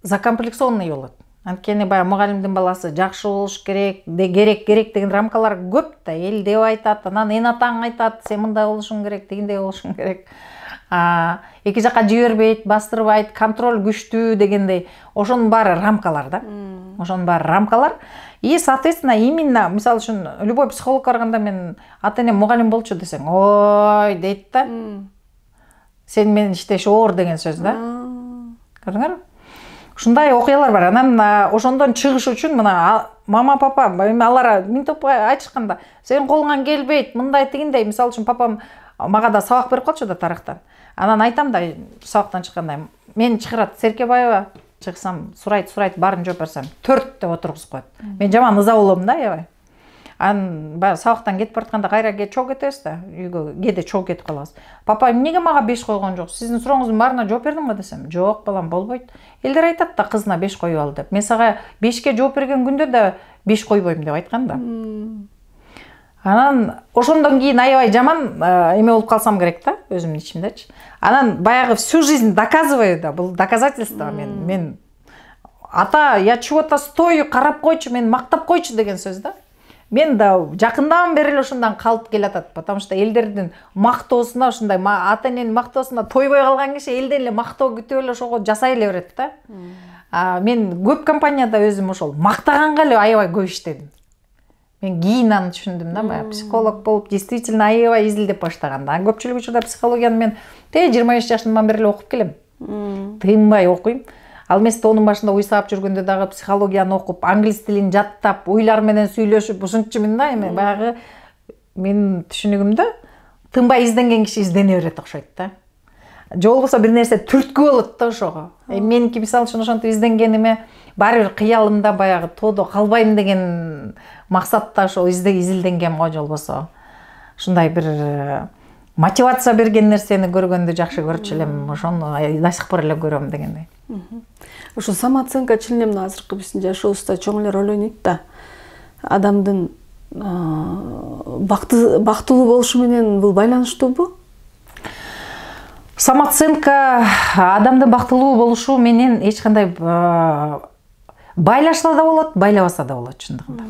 закомплексованный болот. Анткени баягы мугалимдин баласы жакшы болуш керек деген рамкалар көп да. Эл деп айтат, анан эн атаң айтат, сен мындай болушуң керек, тигиндей болушуң керек. Эки жакка жибербейт, бастырбайт, контроль күчтүү дегендей. Ошонун баары рамкалар да. Ошонун баары рамкалар. И, соответственно, именно, мисалы үчүн, любой психолог барганда мен ата-энем мугалим болчу десең, ой, дейт да. Сен менен иштеш оор деген сөз да. Көрдүңөр? Ушундай окуялар бар. Анан ошондон чыгыш үчүн мына мама, папа, алар минтип айтышканда, сенин колуңан келбейт, мындай тигиндей. Мисалы үчүн папам мага да сабак берип калчу да тарыхтан. Анан айтам да, сабактан чыкканда, мен чакырат, Серкебаева чыксам, сурайт, барын жооп берсем, 4 деп отургузуп коет. Мен жаман ыза болом да, аябай. Анан баягы сабактан кетип баратканда кайра чогуу кетебиз да, үйгө кээде чогуу кетип калабыз. Папа эмнеге мага 5 койгон жок? Сиздин сурооңуздун баарына жооп бердим го десем, жок балам, болбойт. Элдер айтат да, кызына 5 коюп ал деп. Мен сага 5ке жооп берген күндө да 5 койбойм деп айткан да. Анан ошондон кийин аябай жаман эме болуп калсам керек да, өзүмдүн ичимдечи. Анан баягы всю жизнь доказываю да, бул доказательство. Мен ата, я чего-то стою, карап койчу, мен мактап койчу деген сөз да. Мен да жакындан бери эле ошондон калып келатат, потому что элдердин мактоосуна, ушундай ата-эненин мактоосуна тойбой калган киши элден эле мактоо күтүп эле ошого жасай эле берет да. Мен көп компанияда өзүм ошол мактаганга эле аябай көп иштедим. Мен кийин аны түшүндүм да, баягы психолог болуп, действительно аябай изилдеп баштаганда. Көпчүлүк учурда психологияны мен 25 жашымдан бери эле окуп келем. Тыйынбай окуйм. Ал эмес онун башында уйсаап жүргөндө дагы психологияны окуп, англис тилин жаттап, уйлар менен сүйлөшүп, ушунчумун да, эми баягы менин түшүнүгүмдө тынбай изденген киши издене берет окшойт да. Же болбосо бир нерсе түрткү болот да ошого. Меники мисалы үчүн ошентип изденгениме баары бир кыялымда баягы тоодо калбайм деген максатта ошол изилденгем го, же болбосо ушундай бир мотивация берген нерсени көргөндө жакшы көрчү элем, ошону насыкпыр эле көрөм дегендей. Ошо самооценка чын эле азыркы биздин жашообузда чоң эле роль ойнойт да. Адамдын бактылуу болушу менен бул байланыштуубу? Самооценка адамдын бактылуу болушу менен эч кандай байлашса да болот, байлабаса да болот чындыгында.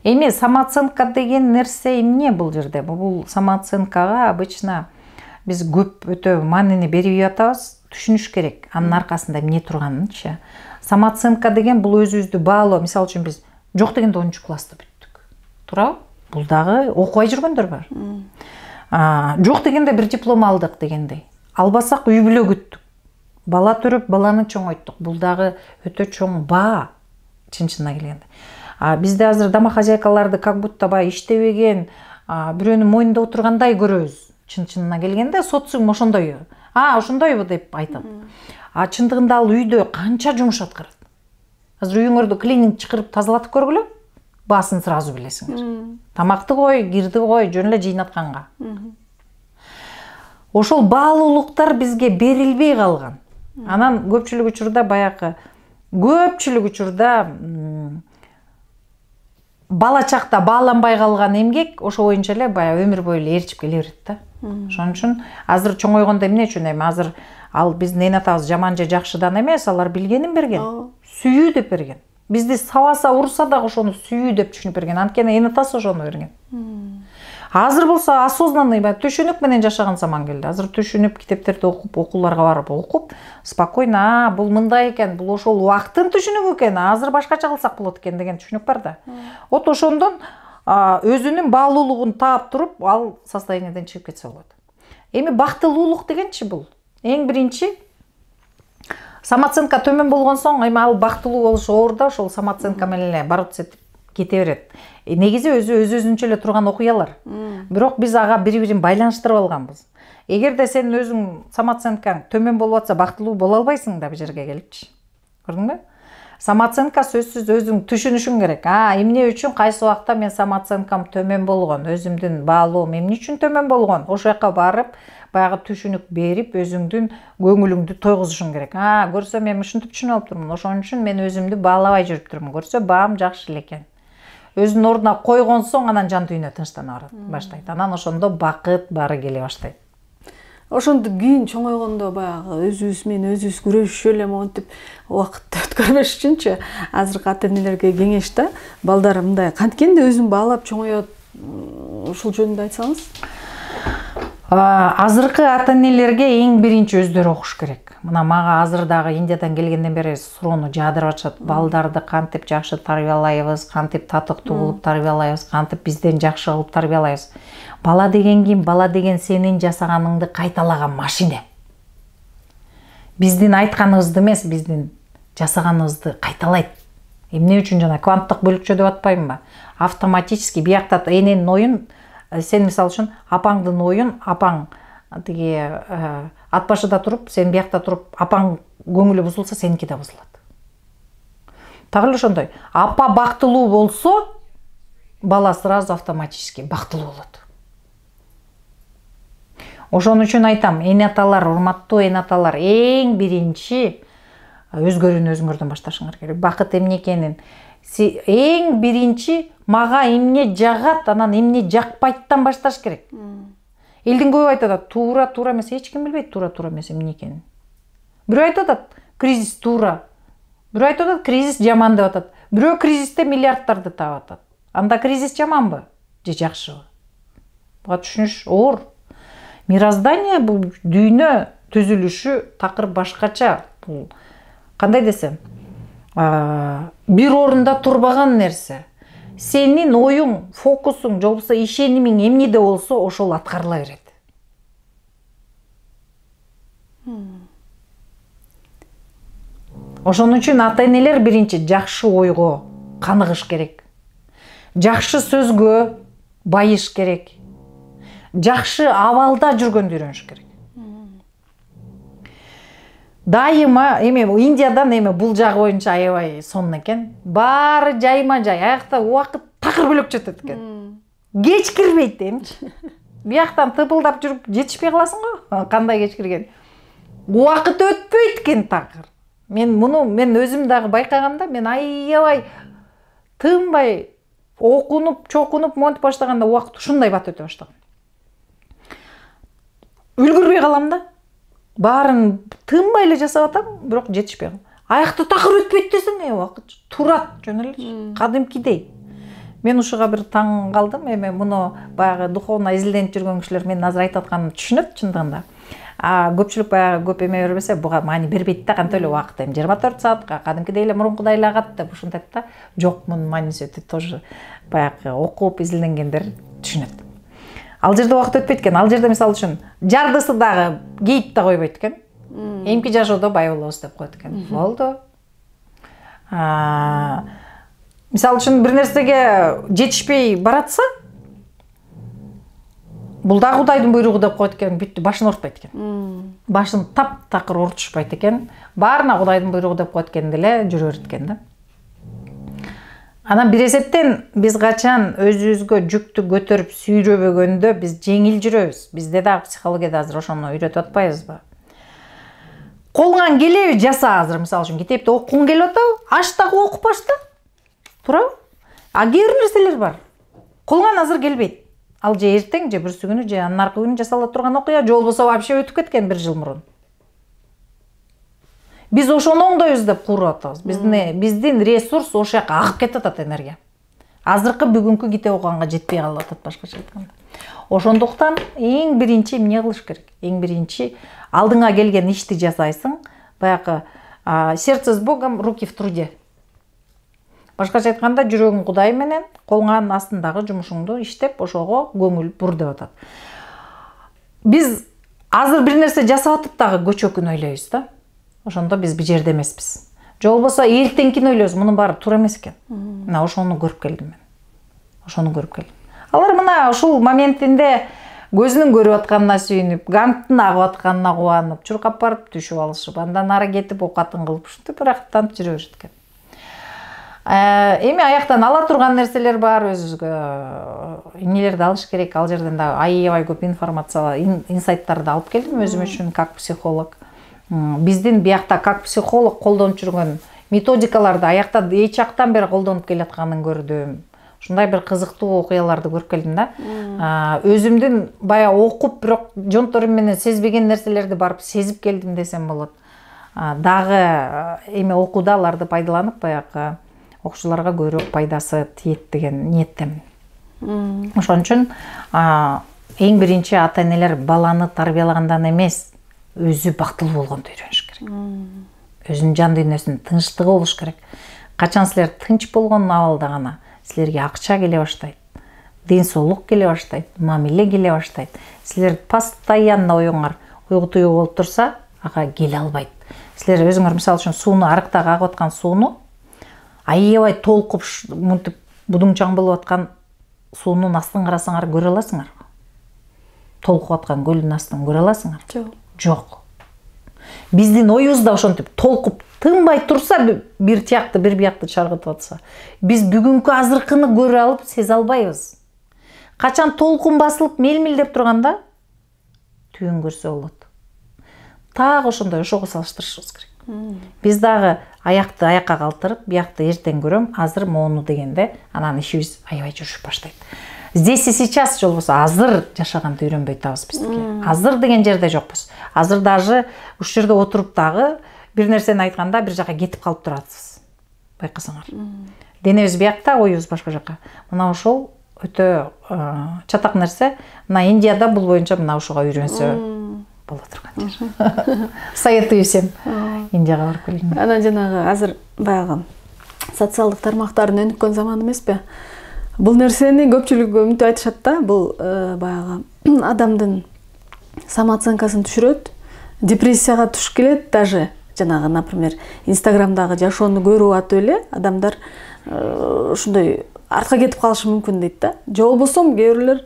Эми самооценка деген нерсе эмне бул жерде? Бул самооценкага обычно биз көп өтө маанини берип атабыз, түшүнүш керек. Анын аркасында эмне турганынчы. Самооценка деген бул өзүбүздү баалоо. Мисалы үчүн биз жок дегенде 10-чу класста бүттүк. Туурабы? Бул дагы окубай жүргөндөр бар. Жок дегенде бир диплом алдык дегендей. Албасак үй бүлө күттүк. Бала төрөп, баланы чоңойттук. Бул дагы өтө чоң баа, чын-чынына келгенде. Бизде азыр домохозяйкаларды как будто баягы иштебеген, бирөөнүн мойнунда отургандай көрөбүз. Чын-чынына келгенде социум ошондой. Ошондойбу деп айтат. Чындыгында ал үйдө канча жумуш аткарат. Азыр үйүңөрдө клининг чакырып тазалатып көргүлө, баасын сразу билесиңер. Тамакты кой, кирди кой, жөн эле жыйнатканга. Ошол баалуулуктар бизге берилбей калган. Анан көпчүлүк учурда бала чакта бааланбай калган эмгек ошо боюнча эле баягы өмүр бою эле ээрчип келе берет да. Ошон үчүн азыр чоңойгондо эмне үчүн азыр ал биздин эне атабыз жаман же жакшыдан эмес, алар билгенин берген. Сүйүү деп берген. Бизди сабаса, урса дагы ошону сүйүү деп түшүнүп берген. Анткени эне атасы ошону берген. Азыр болсо осознанный түшүнүк менен жашаган заман келди. Азыр түшүнүп, китептерди окуп, окууларга барып окуп, спокойно, бул мындай экен, бул ошол убакыттын түшүнүгү экен, азыр башкача кылсак болот экен деген түшүнүк бар да. Вот ошондон өзүнүн баалуулугун таап туруп, ал состояниеден чыгып кетсе болот. Эми бактылуулук дегенчи бул. Эң биринчи самооценка төмөн болгон соң, эми ал бактылуу болуш оор да, ошол самооценка менен эле бороться этип кете берет. Негизи өзүнчө эле турган окуялар. Бирок биз ага бири-бирин байланыштырып алганбыз. Эгерде сен өзүң самооценкаң төмөн болуп атса, бактылуу боло албайсың да бу жерге келипчи. Көрдүңбү? Самооценка сөзсүз өзүң түшүнүшүң керек. Эмне үчүн кайсы убакта мен самооценкам төмөн болгон, өзүмдүн баалоом эмне үчүн төмөн болгон? Ошол жака барып, баягы түшүнүк берип, өзүңдүн көңүлүңдү тойгузушуң керек. Көрсө мен ушинтип түшүнүп алыптырмын. Ошон үчүн мен өзүмдү баалабай жүрүп турмун. Көрсө баам жакшы эле экен. Өзүнүн ордуна койгон соң анан жан дүйнө тынчтана баштайт. Анан ошондо бакыт баары келе баштайт. Ошондо кийин чоңойгондо баягы өзүбүз менен өзүбүз күрөшүшү эле монтип убакытты өткөрбөш үчүнчү азыркы ата энелерге кеңеш да, балдар мындай канткенде өзүн баалап чоңоет, ушул жөнүндө айтсаңыз. Азыркы ата энелерге эң биринчи өздөрү окуш керек. Мына мага азыр дагы Индиядан келгенден бери суроону жаадырып атышат. Балдарды кантип жакшы тарбиялайбыз, кантип татыктуу кылып тарбиялайбыз, кантип бизден жакшы кылып тарбиялайбыз. Бала деген ким? Бала деген сенин жасаганыңды кайталаган машина. Биздин айтканыбызды эмес, биздин жасаганыбызды кайталайт. Эмне үчүн жана кванттык бөлүкчө деп атпаймынбы? Автоматически биякта эненин оюн, сен мисалы үчүн апаңдын оюн, апаң тиги ат башыда туруп, сен биякта туруп, апаң көңүлү бузулса, сеники да бузулат. Так эле ошондой. Апа бактылуу болсо, бала сразу автоматически бактылуу болот. Ошон үчүн айтам, эне аталар, урматтуу эне аталар, эң биринчи өзгөрүүнү өзүңөрдөн башташыңар керек. Бакыт эмне экенин, эң биринчи мага эмне жагат, анан эмне жакпайттан башташ керек. Элдин көбү айтат, туура эмес, эч ким билбейт туура эмес эмне экенин. Бирөө айтат, кризис туура. Бирөө айтат, кризис жаман деп атат. Бирөө кризисте миллиардтарды таап атат. Анда кризис жаманбы же жакшыбы? Буга түшүнүш оор. Мироздание бул дүйнө түзүлүшү такыр башкача. Бул кандай десем, бир орунда турбаган нерсе. Сенин оюң, фокусуң, же болбосо ишенимиң эмнеде болсо, ошол аткарыла берет. Ошон үчүн ата энелер биринчи жакшы ойго каныгыш керек. Жакшы сөзгө байыш керек. Жакшы абалда жүргөндү үйрөнүш керек. Дайыма эми Индиядан эми бул жагы боюнча аябай сонун экен. Баары жайма жай, аякта убакыт такыр бөлөкчө өтөт экен. Кеч кирбейт эмчи. Бияктан тыпылдап жүрүп жетишпей каласың го. Кандай кечкирген. Убакыт өтпөйт экен такыр. Мен өзүм дагы байкаганда, мен аябай тынбай окунуп, чокунуп монтип баштаганда убакыт ушундай бат өтө баштаган. Үлгүрбөй калам да. Баарын тынбай эле жасап атам, бирок жетишпей калам. Аякта такыр өтпөйт десең, убакыт турат жөн эле. Кадимкидей. Мен ушуга бир таң калдым. Эми муну баягы духовно изилденип жүргөн кишилер менин азыр айтып атканымды түшүнөт чындыгында. Көпчүлүк баягы көп эме бербесе, буга маани бербейт да, кантип эле убакыт 24 саатка, кадимкидей эле мурункудай эле агат деп ушинтет да. Жок, мунун мааниси өтө тоже баягы окуп изилденгендер түшүнөт. Ал жерде убакыт өтпөйт экен. Ал жерде мисалы үчүн жардысы дагы кейип да койбойт экен. Эмки жашоодо бай болобуз деп коет экен. Болду. Мисалы үчүн бир нерсеге жетишпей баратса, бул дагы Кудайдын буйругу деп коет экен, бүттү, башын ортпойт экен. Башын таптакыр ортушпайт экен. Баарына Кудайдын буйругу деп коет экен деле жүрө берет экен да. Анан бир эсептен биз качан өзүбүзгө жүктү көтөрүп сүйрөбөгөндө биз жеңил жүрөбүз. Бизде дагы психологияда азыр ошону үйрөтүп атпайбызбы? Колуңан келеби жаса азыр, мисалы үчүн китепти окугуң келип атабы? Аш дагы окуп башта. Туурабы? Кээ бир нерселер бар. Колуңан азыр келбейт. Ал же эртең, же бүрсү күнү, же анын аркы күнү жасала турган окуя, же болбосо вообще өтүп кеткен 1 жыл мурун. Биз ошону оңдойбуз деп кууруп атабыз. Биздин ресурс ошол жака агып кетип атат энергия. Азыркы бүгүнкү китеп окуганга жетпей калып атат, башкача айтканда. Ошондуктан эң биринчи эмне кылыш керек? Эң биринчи алдыңа келген ишти жасайсың. Баягы сердце с Богом, руки в труде. Башкача айтканда, жүрөгүң Кудай менен, колуңан астындагы жумушуңду иштеп, ошого көңүл бур деп атат. Биз азыр бир нерсе жасап атып дагы көчөкүн ойлойбуз да. Ошондо биз бир жерде эмеспиз. Же болбосо эртеңкини ойлойбуз, мунун баары туура эмес экен. Мына ошону көрүп келдим мен. Ошону көрүп келдим. Алар мына ушул моментинде көзүнүн көрүп атканына сүйүнүп, гангтын агып атканына кубанып, чуркап барып түшүп алышып, андан ары кетип окатын кылып, ушинтип ырахаттанып жүрө беришет экен. Эми аяктан ала турган нерселер бар, өзүгө эмнелерди алыш керек. Ал жерден да аябай көп информация, инсайттарды алып келдим өзүм үчүн как психолог. Биздин биякта как психолог колдонуп жүргөн методикаларды аякта эч жактан бери колдонуп келатканын көрдүм. Ушундай бир кызыктуу окуяларды көрүп келдим да. Өзүмдүн бая окуп, бирок жонторум менен сезбеген нерселерди барып сезип келдим десем болот. Дагы эми окууда аларды пайдаланып, баягы окуучуларга көбүрөөк пайдасы тиет деген ниеттемин. Ошон үчүн эң биринчи ата-энелер баланы тарбиялагандан эмес, өзү бактылуу болгонду үйрөнүш керек. Өзүнүн жан дүйнөсүнүн тынчтыгы болуш керек. Качан силер тынч болгон абалда гана силерге акча келе баштайт, ден соолук келе баштайт, мамиле келе баштайт. Силер постоянно оюңар уйгутуу болуп турса, ага келе албайт. Силер өзүңөр мисалы үчүн сууну, арыктагы агып аткан сууну аябай толкуп мынтип будуңчаң болуп аткан суунун астын карасаңар көрө аласыңар. Толкуп аткан көлдүн астын көрө аласыңар? Жок. Биздин оюбуз да ошентип толкуп тынбай турса, бир тиякты, бир биякты чаргытып атса, биз бүгүнкү азыркыны көрө алып, сезе албайбыз. Качан толкун басылып мелмилдеп турганда түбүн көрсө болот. Так ошондой, ошого салыштырышыбыз керек. Биз дагы аякты аякка калтырып, биякты эртең көрөм, азыр моуну дегенде, анан ишибиз аябай жүрүшүп баштайт. Здесь и сейчас же болбосо азыр жашаганды үйрөнбөй атабыз биздики. Азыр деген жерде жокпуз. Азыр даже уш жерде отуруп дагы бир нерсени айтканда бир жака кетип калып турасыз. Байкасаңар. Денебиз биякта, оюбуз башка жака. Мына ошол өтө чатак нерсе. Мына Индияда бул боюнча мына ошого үйрөнсө боло турган жер. Советую всем Индияга барып келгенге. Анан жанагы азыр баягы социалдык тармактардын өнүккөн заманы эмеспи? Бул нерсени көпчүлүк мынтип айтышат да, бул баягы адамдын самооценкасын түшүрөт, депрессияга туш келет, даже жанагы, например, Инстаграмдагы жашоону көрүп атып эле адамдар ушундай артка кетип калышы мүмкүн дейт да. Же болбосо кээ бирлер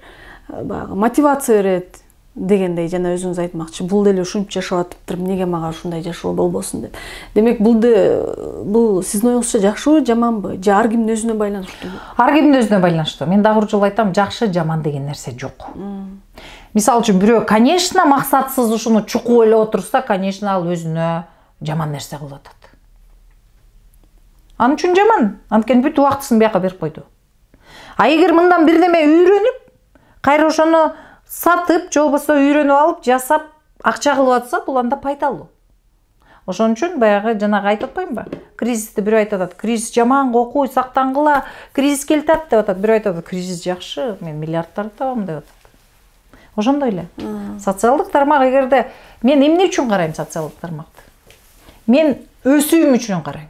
баягы мотивация берет. дегендей жана өзүңүз айтмакчы. Бул деле ушунча жашап атыптыр, эмнеге мага ушундай жашоо болбосун деп. Демек бул сиздин оюңузча жакшыбы, жаманбы? Же ар кимдин өзүнө байланыштуубу? Ар кимдин өзүнө байланыштуу. Мен дагы бир жолу айтам, жакшы, жаман деген нерсе жок. Мисалы үчүн бирөө, конечно, максатсыз ушуну чукуу эле отурса, конечно, ал өзүнө жаман нерсе кылып атат. Анын үчүн жаман. Анткени бүт убактысын бияка берип койду. А эгер мындан бирдеме үйрөнүп, кайра ошону сатып, же болбосо үйрөнүп алып, жасап, акча кылып атса, бул анда пайдалуу. Ошон үчүн баягы жанагы айтып атпаймынбы? Кризисти бирөө айтып атат, кризис жаман, окуй, сактангыла, кризис келатат деп атат. Бирөө айтып атат, кризис жакшы, мен миллиардтарды табам деп атат. Ошондой эле. Социалдык тармак эгерде мен эмне үчүн карайм социалдык тармакты? Мен өсүүм үчүн карайм.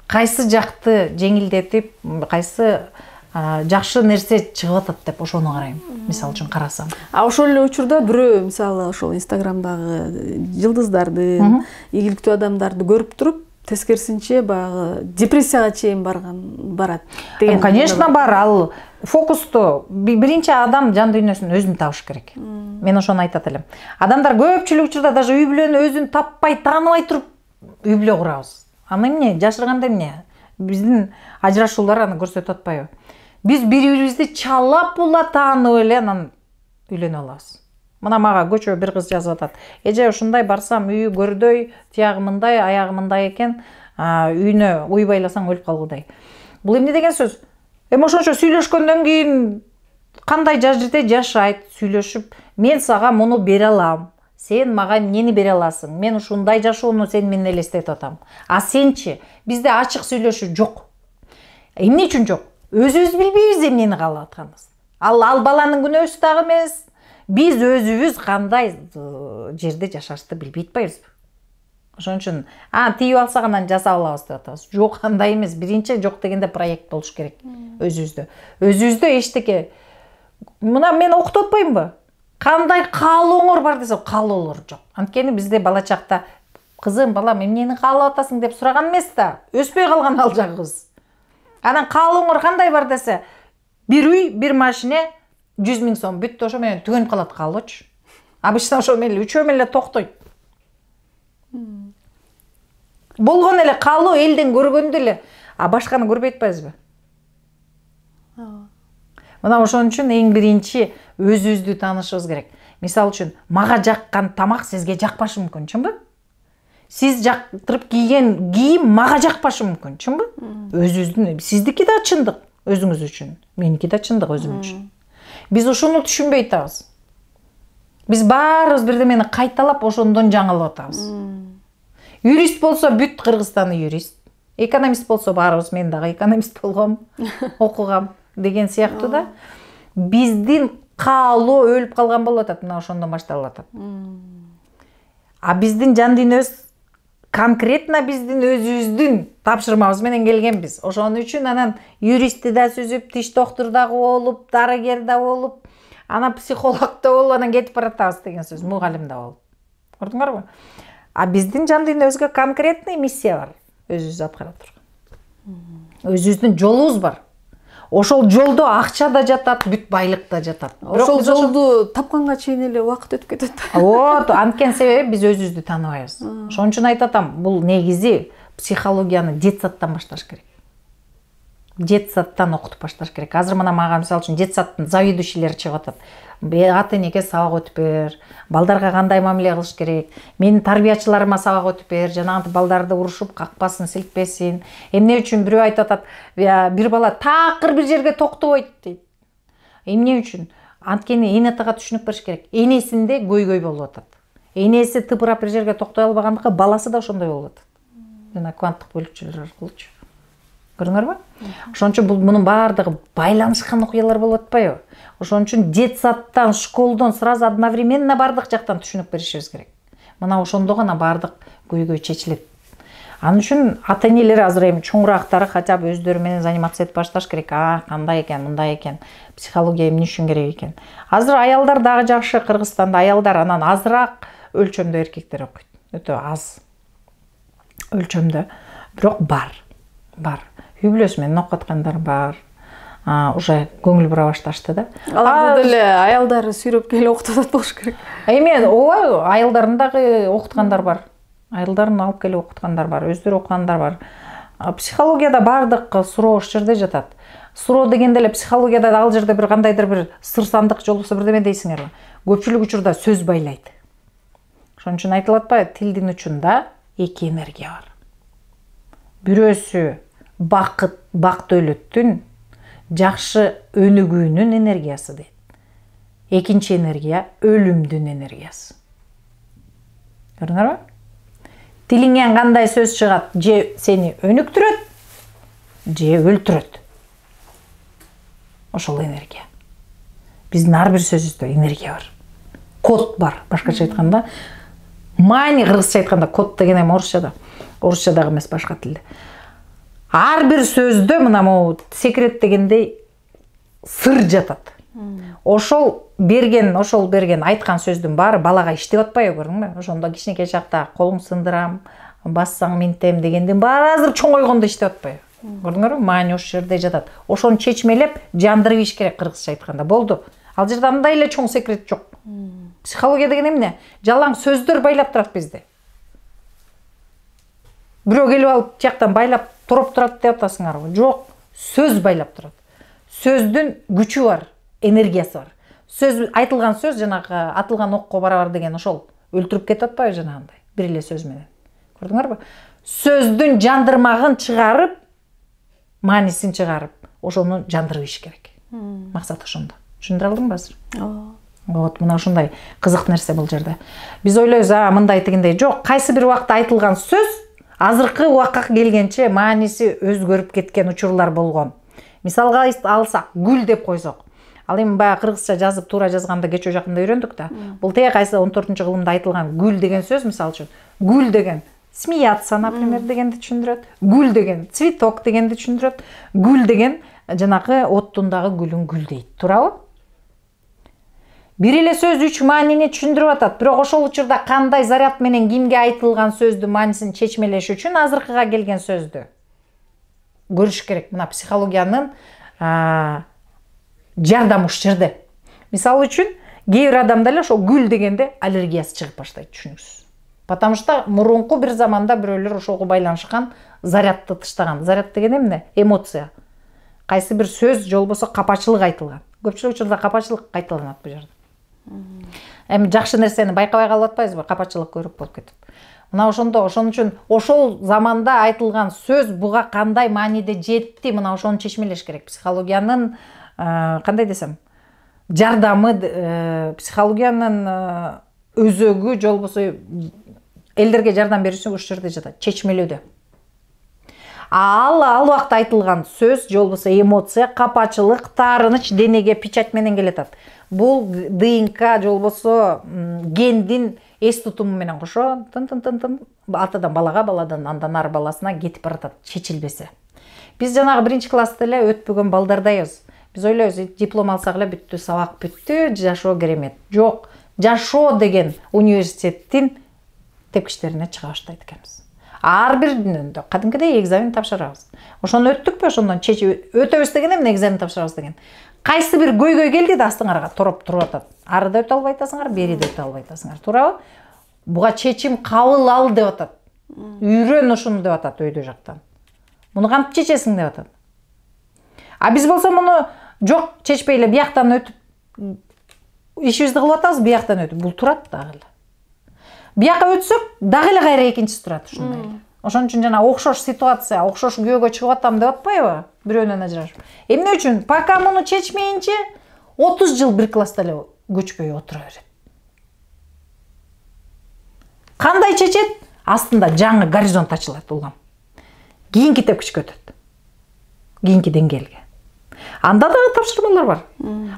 Кайсы жакты жеңилдетип, кайсы жакшы нерсе чыгып атат деп ошону карайм. Мисалы үчүн карасам. Ошол эле учурда бирөө мисалы ошол Инстаграмдагы жылдыздарды, ийгиликтүү адамдарды көрүп туруп, тескерисинче баягы депрессияга чейин барат деген. Конечно, бар. Ал фокусту биринчи адам жан дүйнөсүн өзүн табыш керек. Мен ошону айтат элем. Адамдар көпчүлүк учурда даже үй бүлөнү өзүн таппай, тааныбай туруп үй бүлө курабыз. Аны эмне? Жашырганда эмне? Биздин ажырашуулар аны көрсөтүп атпайбы? Биз бири-бирибизди чалап була таанып эле анан үйлөнүп алабыз. Мына мага көчө бир кыз жазып атат. Эже ушундай барсам үйү көрдөй, тиягы мындай, аягы мындай экен, үйүнө уйбайласаң өлүп калгыдай. Бул эмне деген сөз? Эми ошончо сүйлөшкөндөн кийин кандай жерде жашайт, сүйлөшүп, мен сага муну бере алам. Сен мага эмнени бере аласың? Мен ушундай жашоону сен менен элестетип атам. А сенчи? Бизде ачык сүйлөшүү жок. Эмне үчүн жок? Өзүбүз билбейбиз эмнени каалап атканыбызды. Ал баланын күнөөсү дагы эмес. Биз өзүбүз кандай жерде жашашты билбей атпайбызбы? Ошон үчүн, тийип алсак анан жасап алабыз деп атабыз. Жок, андай эмес. Биринчи жок дегенде проект болуш керек өзүбүздө. Өзүбүздө эчтеке. Мына мен окутуп атпаймынбы? Кандай каалооңор бар десе, каалоолор жок. Анткени бизде бала чакта кызым, балам, эмнени каалап атасың деп сураган эмес да, өспөй калган ал жагыбыз. Анан каалооңор кандай бар десе, бир үй, бир машине, 100 000 сом бүттү, ошо менен түгөнүп калат каалоочу. Обычно ошо менен үчөө менен эле токтойт. Болгон эле каалоо элден көргөндө эле, башканы көрбөй атпайбызбы? Мына ошон үчүн эң биринчи өзүбүздү таанышыбыз керек. Мисалы үчүн, мага жаккан тамак сизге жакпашы мүмкүн, чынбы? Сиз жактырып кийген кийим мага жакпашы мүмкүн, чынбы? Өзүбүздүн, сиздики да чындык өзүңүз үчүн, меники да чындык өзүм үчүн. Биз ушуну түшүнбөй атабыз. Биз баарыбыз бирдемени кайталап ошондон жаңылып атабыз. Юрист болсо бүт Кыргызстаны юрист. Экономист болсо баарыбыз, мен дагы экономист болгом, окугам деген сыяктуу да. Биздин каалоо өлүп калган болуп атат, мына ошондон башталып атат. А биздин жан дүйнөбүз конкретно биздин өзүбүздүн тапшырмабыз менен келгенбиз. Ошон үчүн анан юристти да сүзүп, тиш доктуру дагы болуп, дарыгер да болуп, анан психолог да болуп, анан кетип баратабыз деген сөз, мугалим да болуп. Көрдүңөрбү? А биздин жан дүйнөбүзгө конкретный миссия бар, өзүбүз аткара турган. Өзүбүздүн жолубуз бар. Ошол жолдо акча да жатат, бүт байлык да жатат. Ошол жолду тапканга чейин эле убакыт өтүп кетет. Вот, анткени себеби биз өзүбүздү тааныбайбыз. Ошон үчүн айтып атам, бул негизи психологияны детсадтан башташ керек. Детсадтан окутуп башташ керек. Азыр мына мага мисалы үчүн детсадтын заведующийлери чыгып атат. Ата-энеге сабак өтүп бер, балдарга кандай мамиле кылыш керек, менин тарбиячыларыма сабак өтүп бер, жанагы балдарды урушуп какпасын, силкпесин. Эмне үчүн бирөө айтып атат, бир бала такыр бир жерге токтобойт дейт. Эмне үчүн? Анткени эне атага түшүнүк бериш керек. Энесинде көйгөй болуп атат. Энеси тыпырап бир жерге токтой албагандыктан баласы да ошондой болуп атат. Жана кванттык бөлүкчөлөр аркылуучу. Көрдүңөрбү? Ошон үчүн мунун баардыгы байланышкан окуялар болуп атпайбы? Ошон үчүн детсадтан, школдон сразу одновременно бардык жактан түшүнүк беришибиз керек. Мына ошондо гана бардык көйгөй чечилет. Анын үчүн ата-энелер азыр эми чоңурактары хотя бы өздөрү менен заниматься этип башташ керек. Кандай экен, мындай экен, психология эмне үчүн керек экен. Азыр аялдар дагы жакшы, Кыргызстанда аялдар анан азыраак өлчөмдө эркектер окуйт. Өтө аз өлчөмдө, бирок бар. Үй бүлөсү менен окуп аткандар бар. уже көңүл бура башташты да. Аларды деле аялдары сүйрөп келип окутат болуш керек. Эми ооба, аялдарын дагы окуткандар бар. Аялдарын алып келип окуткандар бар, өздөрү окугандар бар. Психологияда бардык суроо ошол жерде жатат. Суроо дегенде эле психологияда ал жерде бир кандайдыр бир сыр сандык же болбосо бирдеме дейсиңерби. Көпчүлүк учурда сөз байлайт. Ошон үчүн айтылат атпайбы, тилдин учунда эки энергия бар. Бирөөсү бакыт, бак дөөлөттүн, жакшы өнүгүүнүн энергиясы дейт. Экинчи энергия өлүмдүн энергиясы. Көрдүңөрбү? Тилиңен кандай сөз чыгат, же сени өнүктүрөт, же өлтүрөт. Ошол энергия. Биздин ар бир сөзүбүздө энергия бар. Код бар, башкача айтканда. Мани кыргызча айтканда код деген эми орусчада. Орусчадагы эмес, башка тилде. Ар бир сөздө мына могу секрет дегендей сыр жатат. Ошол берген айткан сөздүн баары балага иштеп атпайбы, көрдүңбү? Ошондо кичинекей чакта колуң сындырам, бассаң минтем дегендин баары азыр чоңойгондо иштеп атпайбы? Көрдүңөрбү? Маани ошол жерде жатат. Ошону чечмелеп, жандырып иш керек кыргызча айтканда. Болду. Ал жерде андай эле чоң секрет жок. Психология деген эмне? Жалаң сөздөр байлап турат бизди. Бирөө келип алып, тияктан байлап туруп турат деп атасыңарбы? Жок, сөз байлап турат. Сөздүн күчү бар, энергиясы бар. Сөз айтылган сөз жанагы атылган окко барабар деген ошол өлтүрүп кетип атпайбы жанагындай бир эле сөз менен. Көрдүңөрбү? Сөздүн жандырмагын чыгарып, маанисин чыгарып, ошону жандырып иш керек. Максат ошондо. Түшүндүрө алдыңбы азыр? Вот, мына ушундай кызык нерсе бул жерде. Биз ойлойбуз, мындай дегендей. Жок, кайсы бир убакта айтылган сөз азыркы убакка келгенче мааниси өзгөрүп кеткен учурлар болгон. Мисалга алсак, гүл деп койсок. Ал эми баягы кыргызча жазып, туура жазганда кечээ жакында үйрөндүк да. Бул тээ кайсы 14-кылымда айтылган гүл деген сөз, мисалы үчүн. Гүл деген смеяться, например, дегенди түшүндүрөт. Гүл деген цветок дегенди түшүндүрөт. Гүл деген жанагы оттундагы гүлүн гүлдейт. Туурабы? Бир эле сөз 3 маанини түшүндүрүп атат. Бирок ошол учурда кандай заряд менен кимге айтылган сөздүн маанисин чечмелеш үчүн азыркыга келген сөздү көрүш керек. Мына психологиянын жардамы ушул жерде. Мисалы үчүн, кээ бир адамда эле ошол гүл дегенде аллергиясы чыгып баштайт, түшүнүксүз. Потому что мурунку бир заманда бирөөлөр ошого байланышкан зарядты тыштаган. Заряд деген эмне? Эмоция. Кайсы бир сөз же болбосо капачылык айтылган. Көпчүлүк учурда капачылык кайталанат бул жерде. Эми жакшы нерсени байкабай калып атпайбызбы? Капачылык көрүп болуп кетип. Мына ошондо, ошон үчүн ошол заманда айтылган сөз буга кандай мааниде жетти, мына ошону чечмелеш керек. Психологиянын кандай десем, жардамы, психологиянын өзөгү же болбосо элдерге жардам берүүсү ушул жерде жатат, чечмелөөдө. Ал убакта айтылган сөз же болбосо эмоция, капачылык, таарыныч денеге печать менен келатат. Бул ДНК же болбосо гендин эс тутуму менен кошо тын атадан балага, баладан андан ары баласына кетип баратат, чечилбесе. Биз жанагы 1-класста эле өтпөгөн балдардайбыз. Биз ойлойбуз, диплом алсак эле бүттү, сабак бүттү, жашоо керемет. Жок, жашоо деген университеттин тепкичтерине чыга баштайт экенбиз. Ар бир күндө кадимкидей экзамен тапшырабыз. Ошону өттүкпү, ошондон чечип өтөбүз деген эмне, экзамен тапшырабыз деген. Кайсы бир көйгөй келди да астыңарга туруп атат. Ары да өтө албай атасыңар, бери да өтө албай атасыңар. Туурабы? Буга чечим кабыл ал деп атат. Үйрөн ушуну деп атат өйдө жактан. Муну кантип чечесиң деп атат. А биз болсо муну жок, чечпей эле бияктан өтүп ишибизди кылып атабыз, бияктан өтүп. Бул турат дагы эле. Бияка өтсөк, дагы эле кайра экинчиси турат ушундай эле. Ошон үчүн жана окшош ситуация, окшош күйөөгө чыгып атам деп атпайбы? Бирөөнөн ажырашып. Эмне үчүн? Пока муну чечмейинче 30 жыл бир класста эле көчпөй отура берет. Кандай чечет? Астында жаңы горизонт ачылат улам. Кийинки тепкичке өтөт. Кийинки деңгээлге. Анда дагы тапшырмалар бар.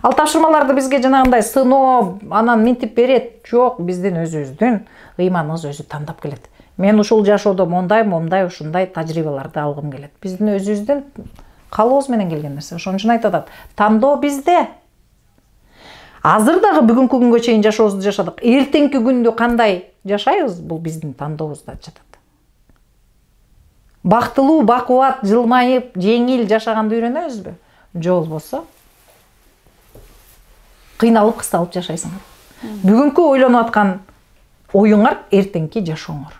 Ал тапшырмаларды бизге жанагындай сыноо, анан минтип берет. Жок, биздин өзүбүздүн ыйманыбыз өзү тандап келет. Мен ушул жашоодо мондай, ушундай тажрыйбаларды алгым келет. Биздин өзүбүздүн калообуз менен келген нерсе. Ошон үчүн айтып атат, тандоо бизде. Азыр дагы бүгүнкү күнгө чейин жашообузду жашадык. Эртеңки күндү кандай жашайбыз, бул биздин тандообузда жатат. Бактылуу, бакубат, жылмайып, жеңил жашаганды үйрөнөбүзбү? же болбосо кыйналып кысталып жашайсыңар. Бүгүнкү ойлонуп аткан оюңар эртеңки жашооңор.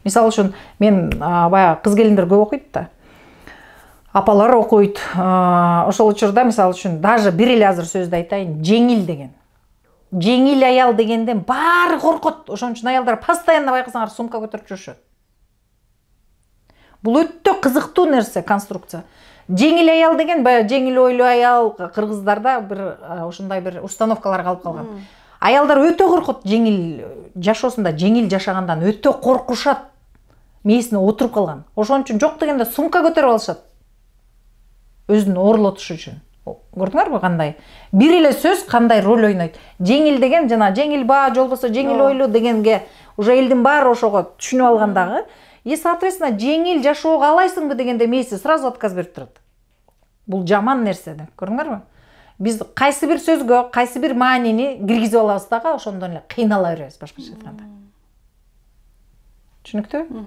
Мисалы үчүн мен баягы кыз келиндер көп окуйт да. Апалар окуйт. Ошол учурда мисалы үчүн даже бир эле азыр сөздү айтайын, жеңил деген. Жеңил аял дегенден баары коркот. Ошон үчүн аялдар постоянно байкасаңар сумка көтөрүп жүрүшөт. Бул өтө кызыктуу нерсе, конструкция. Жеңил аял деген баягы жеңил ойлуу аял, кыргыздарда бир ушундай бир установкалар калып калган. Аялдар өтө коркот, жеңил жашоосунда жеңил жашагандан өтө коркушат. Мээсине отуруп калган. Ошон үчүн жок дегенде сумка көтөрүп алышат. Өзүн орлотуш үчүн. Көрдүңөрбү кандай? Бир эле сөз кандай роль ойнойт. Жеңил деген жана жеңил баа, же болбосо жеңил ойлуу дегенге уже элдин баары ошого түшүнүп алгандагы, соответственно, жеңил жашоо каалайсыңбы дегенде мээси сразу отказ берип турат. Бул жаман нерсе да, көрдүңөрбү? Биз кайсы бир сөзгө, кайсы бир маанини киргизип алабыз дагы, ошондон эле кыйнала беребиз, башкача айтканда. Түшүнүктүүбү?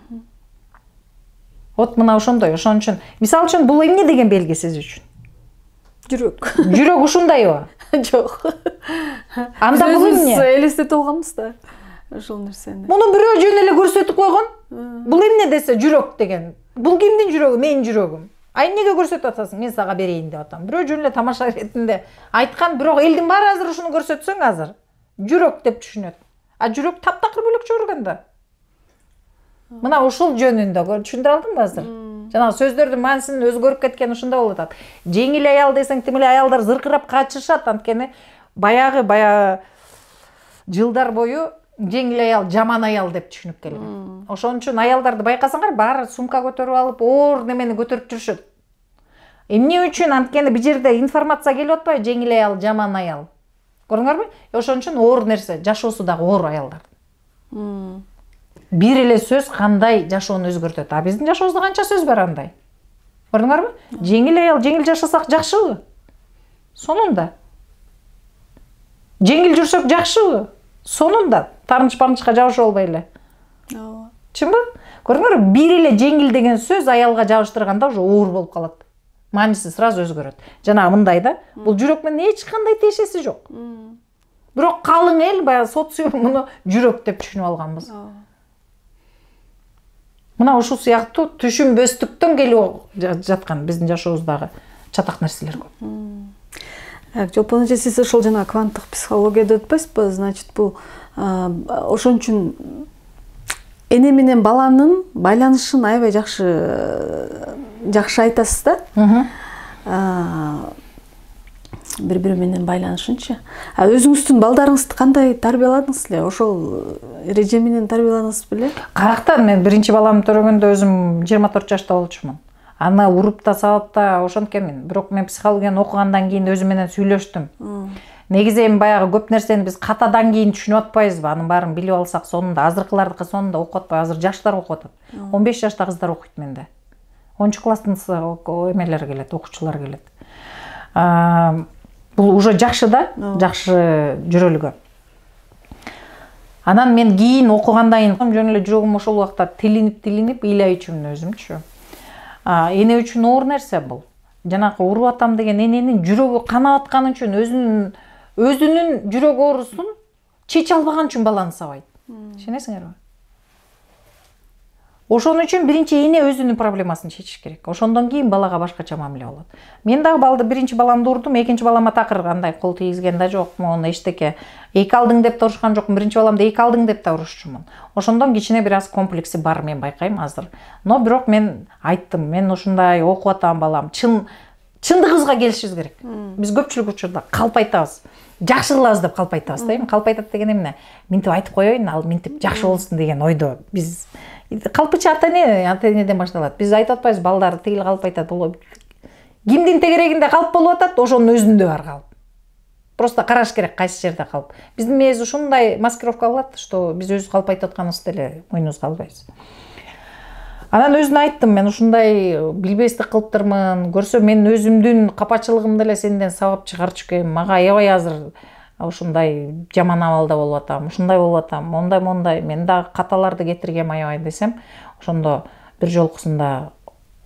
Вот мына ошондой. Ошон үчүн, мисалы үчүн, бул эмне деген белги сиз үчүн? Жүрөк. Жүрөк ушундайбы? Жок. Анда бул эмне? Элестетип алганбыз да. Ошол нерсени. Муну бирөө жөн эле көрсөтүп койгон. Бул эмне десе жүрөк деген. Бул кимдин жүрөгү? Менин жүрөгүм. Ай эмнеге көрсөтүп атасың? Мен сага берейин деп атам. Бирөө жөн эле тамаша иретинде айткан, бирок элдин баары азыр ушуну көрсөтсөң азыр жүрөк деп түшүнөт. А жүрөк таптакыр бөлөкчө орган да. Мына ушул жөнүндө түшүндүрө алдымбы азыр? Жанагы сөздөрдүн маанисин өзгөрүп кеткен ушунда болуп атат. Жеңил аял десең, тим эле аялдар зыркырап качышат, анткени баягы жылдар бою жеңил аял жаман аял деп түшүнүп келген. Ошон үчүн аялдарды байкасаңар баары сумка көтөрүп алып, оор немени көтөрүп жүрүшөт. Эмне үчүн? Анткени бир жерде информация келип атпайбы, жеңил аял жаман аял. Көрдүңөрбү? Ошон үчүн оор нерсе, жашоосу дагы оор аялдар. Бир эле сөз кандай жашоону өзгөртөт. А биздин жашообузда канча сөз бар андай? Көрдүңөрбү? Жеңил аял, жеңил жашасак жакшыбы? Сонунда. Жеңил жүрсөк жакшыбы? Сонунда. Тарынч-парынчка жабышып албай эле. Ооба. Чынбы? Көрдүңөрбү? Бир эле жеңил деген сөз аялга жабыштырганда уже оор болуп калат. Мааниси сразу өзгөрөт. Жанагы мындай да, бул жүрөк менен эч кандай тиешеси жок. Бирок калың эл баягы социум муну жүрөк деп түшүнүп алганбыз. Мына ушул сыяктуу түшүнбөстүктөн келип жаткан биздин жашообуздагы чатак нерселер көп. Жолпон эже, сиз ошол жана кванттык психология деп атпайсызбы? Значит, бул ошон үчүн эне менен баланын байланышын аябай жакшы айтасыз да. Бири-бири менен байланышынчы. Өзүңүздүн балдарыңызды кандай тарбияладыңыз эле? Ошол эреже менен тарбияладыңыз беле? Карактан мен биринчи баламды төрөгөндө өзүм 24 жашта болчумун. Аны уруп да салып да ошонткенмин. Бирок мен психологияны окугандан кийин өзүм менен сүйлөштүм. Негизи эми баягы көп нерсени биз катадан кийин түшүнүп атпайбызбы? Анын баарын билип алсак, сонунда азыркылардыкы сонунда окуп атпай, азыр жаштар окуп атат. 15 жашта кыздар окуйт менде. 10-класстын эмелери келет, окуучулар келет. Бул уже жакшы да, жакшы жүрөлүгө. Анан мен кийин окугандан кийин жөн эле жүрөгүм ошол убакта тилинип ыйлай үчүмүн өзүмчү. Эне үчүн оор нерсе бул. Жанагы уруп атам деген эненин жүрөгү канап аткан үчүн өзүнүн жүрөк оорусун чече албаган үчүн баланы сабайт. Түшүнөсүңөрбү? Ошон үчүн биринчи эне өзүнүн проблемасын чечиш керек. Ошондон кийин балага башкача мамиле болот. Мен дагы биринчи баламды урдум, экинчи балама такыр андай кол тийгизген да жокмун, эчтеке. Эки алдың деп да урушкан жокмун, биринчи баламды эки алдың деп да урушчумун. Ошондон кичине бир аз комплекси бар, мен байкайм азыр. Но бирок мен айттым, мен ушундай окуп атам балам. Чындыгыбызга келишибиз керек. Биз көпчүлүк учурда калп айтабыз. Жакшы кылабыз деп калп айтабыз да. Калп айтат деген эмне? Минтип айтып коеюн, ал минтип жакшы болсун деген ойдо. Биз калпычы ата-энеден башталат. Биз айтып атпайбыз, балдар тигил калп айтат. Кимдин тегерегинде калп болуп атат, ошонун өзүндө бар калп. Просто караш керек кайсы жерде калп. Биздин мээз ушундай маскировка кылат, что биз өзүбүз калп айтып атканыбызды эле мойнубузга албайбыз. Анан өзүнө айттым, мен ушундай билбестик кылыптырмын. Көрсөм мен өзүмдүн капачылыгымды эле сенден сабап чыгарчу экен. Мага аябай азыр ушундай жаман абалда болуп атам, ушундай болуп атам, мондай, мен дагы каталарды кетиргем аябай десем, ошондо бир жолкусунда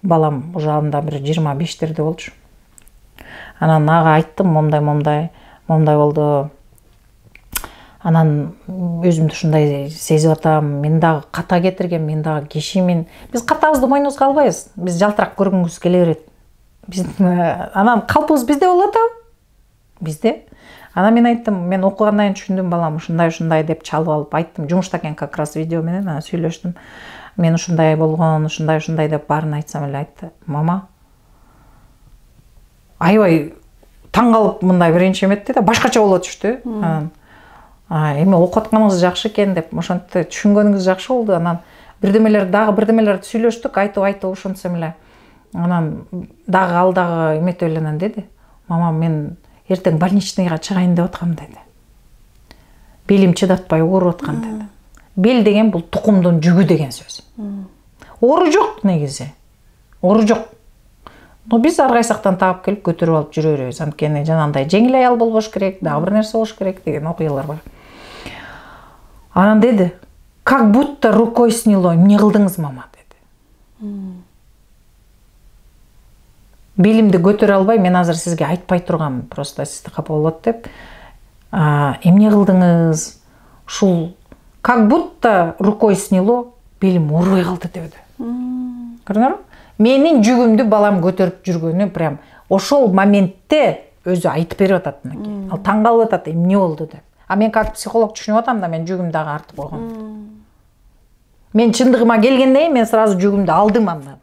балам уже анда бир 25-терде болчу. Анан ага айттым, момдай болду. Анан өзүмдү ушундай сезип атам, мен дагы ката кетирген, мен дагы кишимин. Биз катабызды мойнубузга албайбыз. Биз жалтырак көргөнгүбүз келе берет. Анан калпыбыз бизде болуп атабы? Бизде. Анан мен айттым, мен окугандан кийин түшүндүм, балам ушундай деп чалып алып айттым. Жумушта экен как раз видео менен анан сүйлөштүм. Мен ушундай болгон, ушундай деп баарын айтсам эле айтты. Мама, аябай таң калып мындай биринчи эметти да, башкача боло түштү. Анан эми окуп атканыңыз жакшы экен деп, ошентип түшүнгөнүңүз жакшы болду. Анан бирдемелерди сүйлөштүк, айтып ошентсем эле. Анан дагы ал дагы эметип эле анан деди. Мама, мен эртең больничныйга чыгайын деп аткам деди. Белим чыдатпай ооруп аткан деди. Бел деген бул тукумдун жүгү деген сөз. Оору жок негизи. Оору жок. Но биз ар кайсактан таап келип көтөрүп алып жүрө беребиз. Анткени жанагындай жеңил аял болбош керек, дагы бир нерсе болуш керек деген окуялар бар. Анан деди, как будто рукой сняло. Эмне кылдыңыз, мама, деди. Белимди көтөрө албай, мен азыр сизге айтпай тургам, просто сизди капа болот деп. Эмне кылдыңыз? Ушул как будто рукой сняло, белим оорубай калды деди. Көрдүңөрбү? Менин жүгүмдү балам көтөрүп жүргөнү прям ошол моментте өзү айтып берип атат мынакей. Ал таң калып атат, эмне болду деп. Мен как психолог түшүнүп атам да, мен жүгүмдү ага артып койгом. Мен чындыгыма келгенден кийин мен сразу жүгүмдү алдым андан.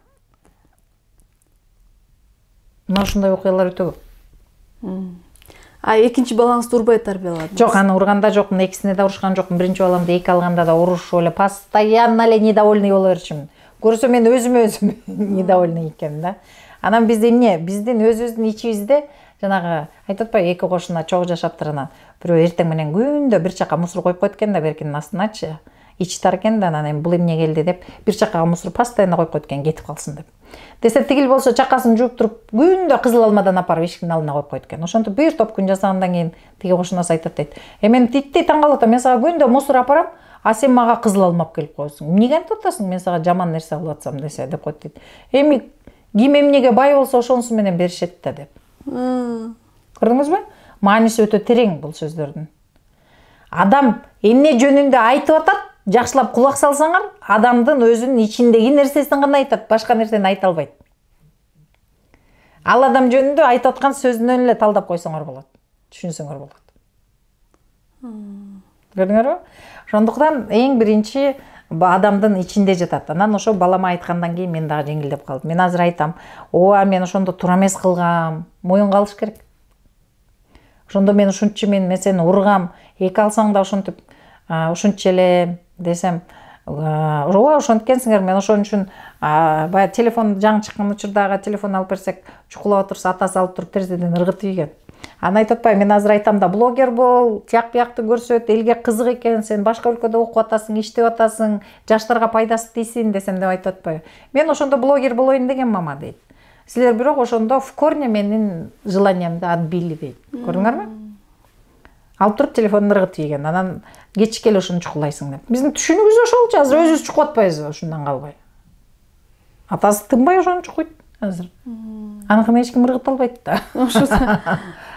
Мына ушундай окуялар өтө көп. Экинчи балаңызды урбай тарбияладыңыз? Жок, аны урганда жокмун, экисине да урушкан жокмун. Биринчи баламды 2 алганда да урушуп эле постоянно эле недовольный боло берчүмүн. Көрсө мен өзүм недовольный экенмин да. Анан бизде эмне? Биздин өзүбүздүн ичибизде жанагы айтып атпайбы, 2 кошуна чогуу жашаптыр, анан бирөө эртең менен күндө бир чака мусор коюп койт экен да, беркинин астыначы. Ичтар экен да, анан эми бул эмне келди деп, бир чакага мусор постоянно коюп койт экен, кетип калсын деп. Десе тигил болсо чакасын жууп туруп, күндө кызыл алмадан апарып эшиктин алдына коюп койт экен. Ошентип бир топ күн жасагандан кийин тиги кошунасы айтат дейт. Мен титтей таң калып атам, мен сага күндө мусор апарам, а сен мага кызыл алма алып келип коесуң. Эмнеге антип атасың? Мен сага жаман нерсе кылып атсам десе деп койт дейт. Эми ким эмнеге бай болсо ошонусу менен беришет да деп. Көрдүңүзбү? Мааниси өтө терең бул сөздөрдүн. Адам эмне жөнүндө айтып атат, жакшылап кулак салсаңар, адамдын өзүнүн ичиндеги нерсесин гана айтат, башка нерсени айта албайт. Ал адам жөнүндө айтып аткан сөзүнөн эле талдап койсоңор болот, түшүнсөңөр болот. Көрдүңөрбү? Ошондуктан эң биринчи адамдын ичинде жатат. Анан ошо балама айткандан кийин мен дагы жеңилдеп калдым. Мен азыр айтам, ооба мен ошондо туура эмес кылгам, моюнга алыш керек. Ошондо мен ушунчу мен сени ургам, 2 алсаң да ошентип ушунчу эле десем, ооба ошенткенсиңер, мен ошон үчүн баягы телефон жаңы чыккан учурдагы телефон алып берсек, чукулап отурса атасы алып туруп терезеден ыргытып ийген. Аны айтып атпайбы, мен азыр айтам да, блогер бол, тияк биякты көрсөт, элге кызык экен, сен башка өлкөдө окуп атасың, иштеп атасың, жаштарга пайдасы тийсин десем деп айтып атпайбы. Мен ошондо блогер болоюн деген, мама дейт. Силер бирок ошондо в корне менин желаниямды отбили дейт. Көрдүңөрбү? Алып туруп телефонун ыргытып ийген. Анан кечке эле ошону чукулайсың деп. Биздин түшүнүгүбүз ошолчу, азыр өзүбүз чукуп атпайбызбы ушундан калбай. Атасы тынбай ошону чукуйт азыр. Аныкын эч ким ыргыта албайт да.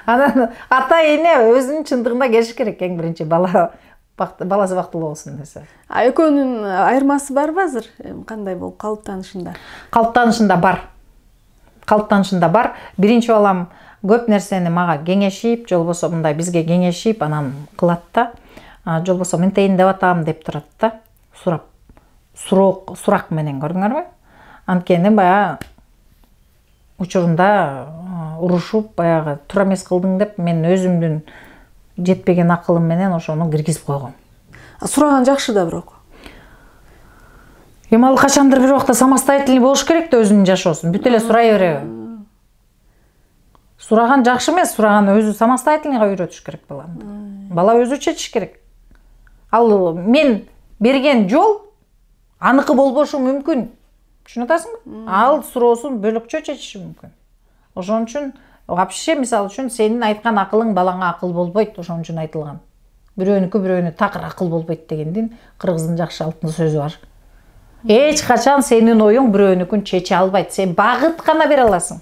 Анан ата эне өзүнүн чындыгына келиш керек, эң биринчи баласы бактылуу болсун десе. Экөөнүн айырмасы барбы азыр? Кандай болуп калыптанышында? Калыптанышында бар. Биринчи балам көп нерсени мага кеңешип, жолбосо мындай бизге кеңешип, анан кылат да. Жолбосо мынтейин деп атам деп турат да. Сурак менен, көрдүңөрбү? Анткени баягы учурунда урушуп, баягы туура эмес кылдың деп мен өзүмдүн жетпеген акылым менен ошону киргизип койгом. Сураган жакшы да бирок. Эми ал качандыр бир убакта самостоятельный болуш керек да өзүнүн жашоосун. Бүт эле сурай береби? Сураган жакшы эмес, сураган өзү самостоятельныйга үйрөтүш керек баланы. Бала өзү чечиш керек. Ал мен берген жол аныкы болбошу мүмкүн. Түшүнүп атасыңбы? Ал суроосун бөлөкчө чечиши мүмкүн. Ошон үчүн вообще мисалы үчүн сенин айткан акылың балаңа акыл болбойт, ошон үчүн айтылган. Бирөөнү такыр акыл болбойт дегендин кыргыздын жакшы алтын сөзү бар. Эч качан сенин оюң бирөөнүкүн чече албайт. Сен багыт гана бере аласың.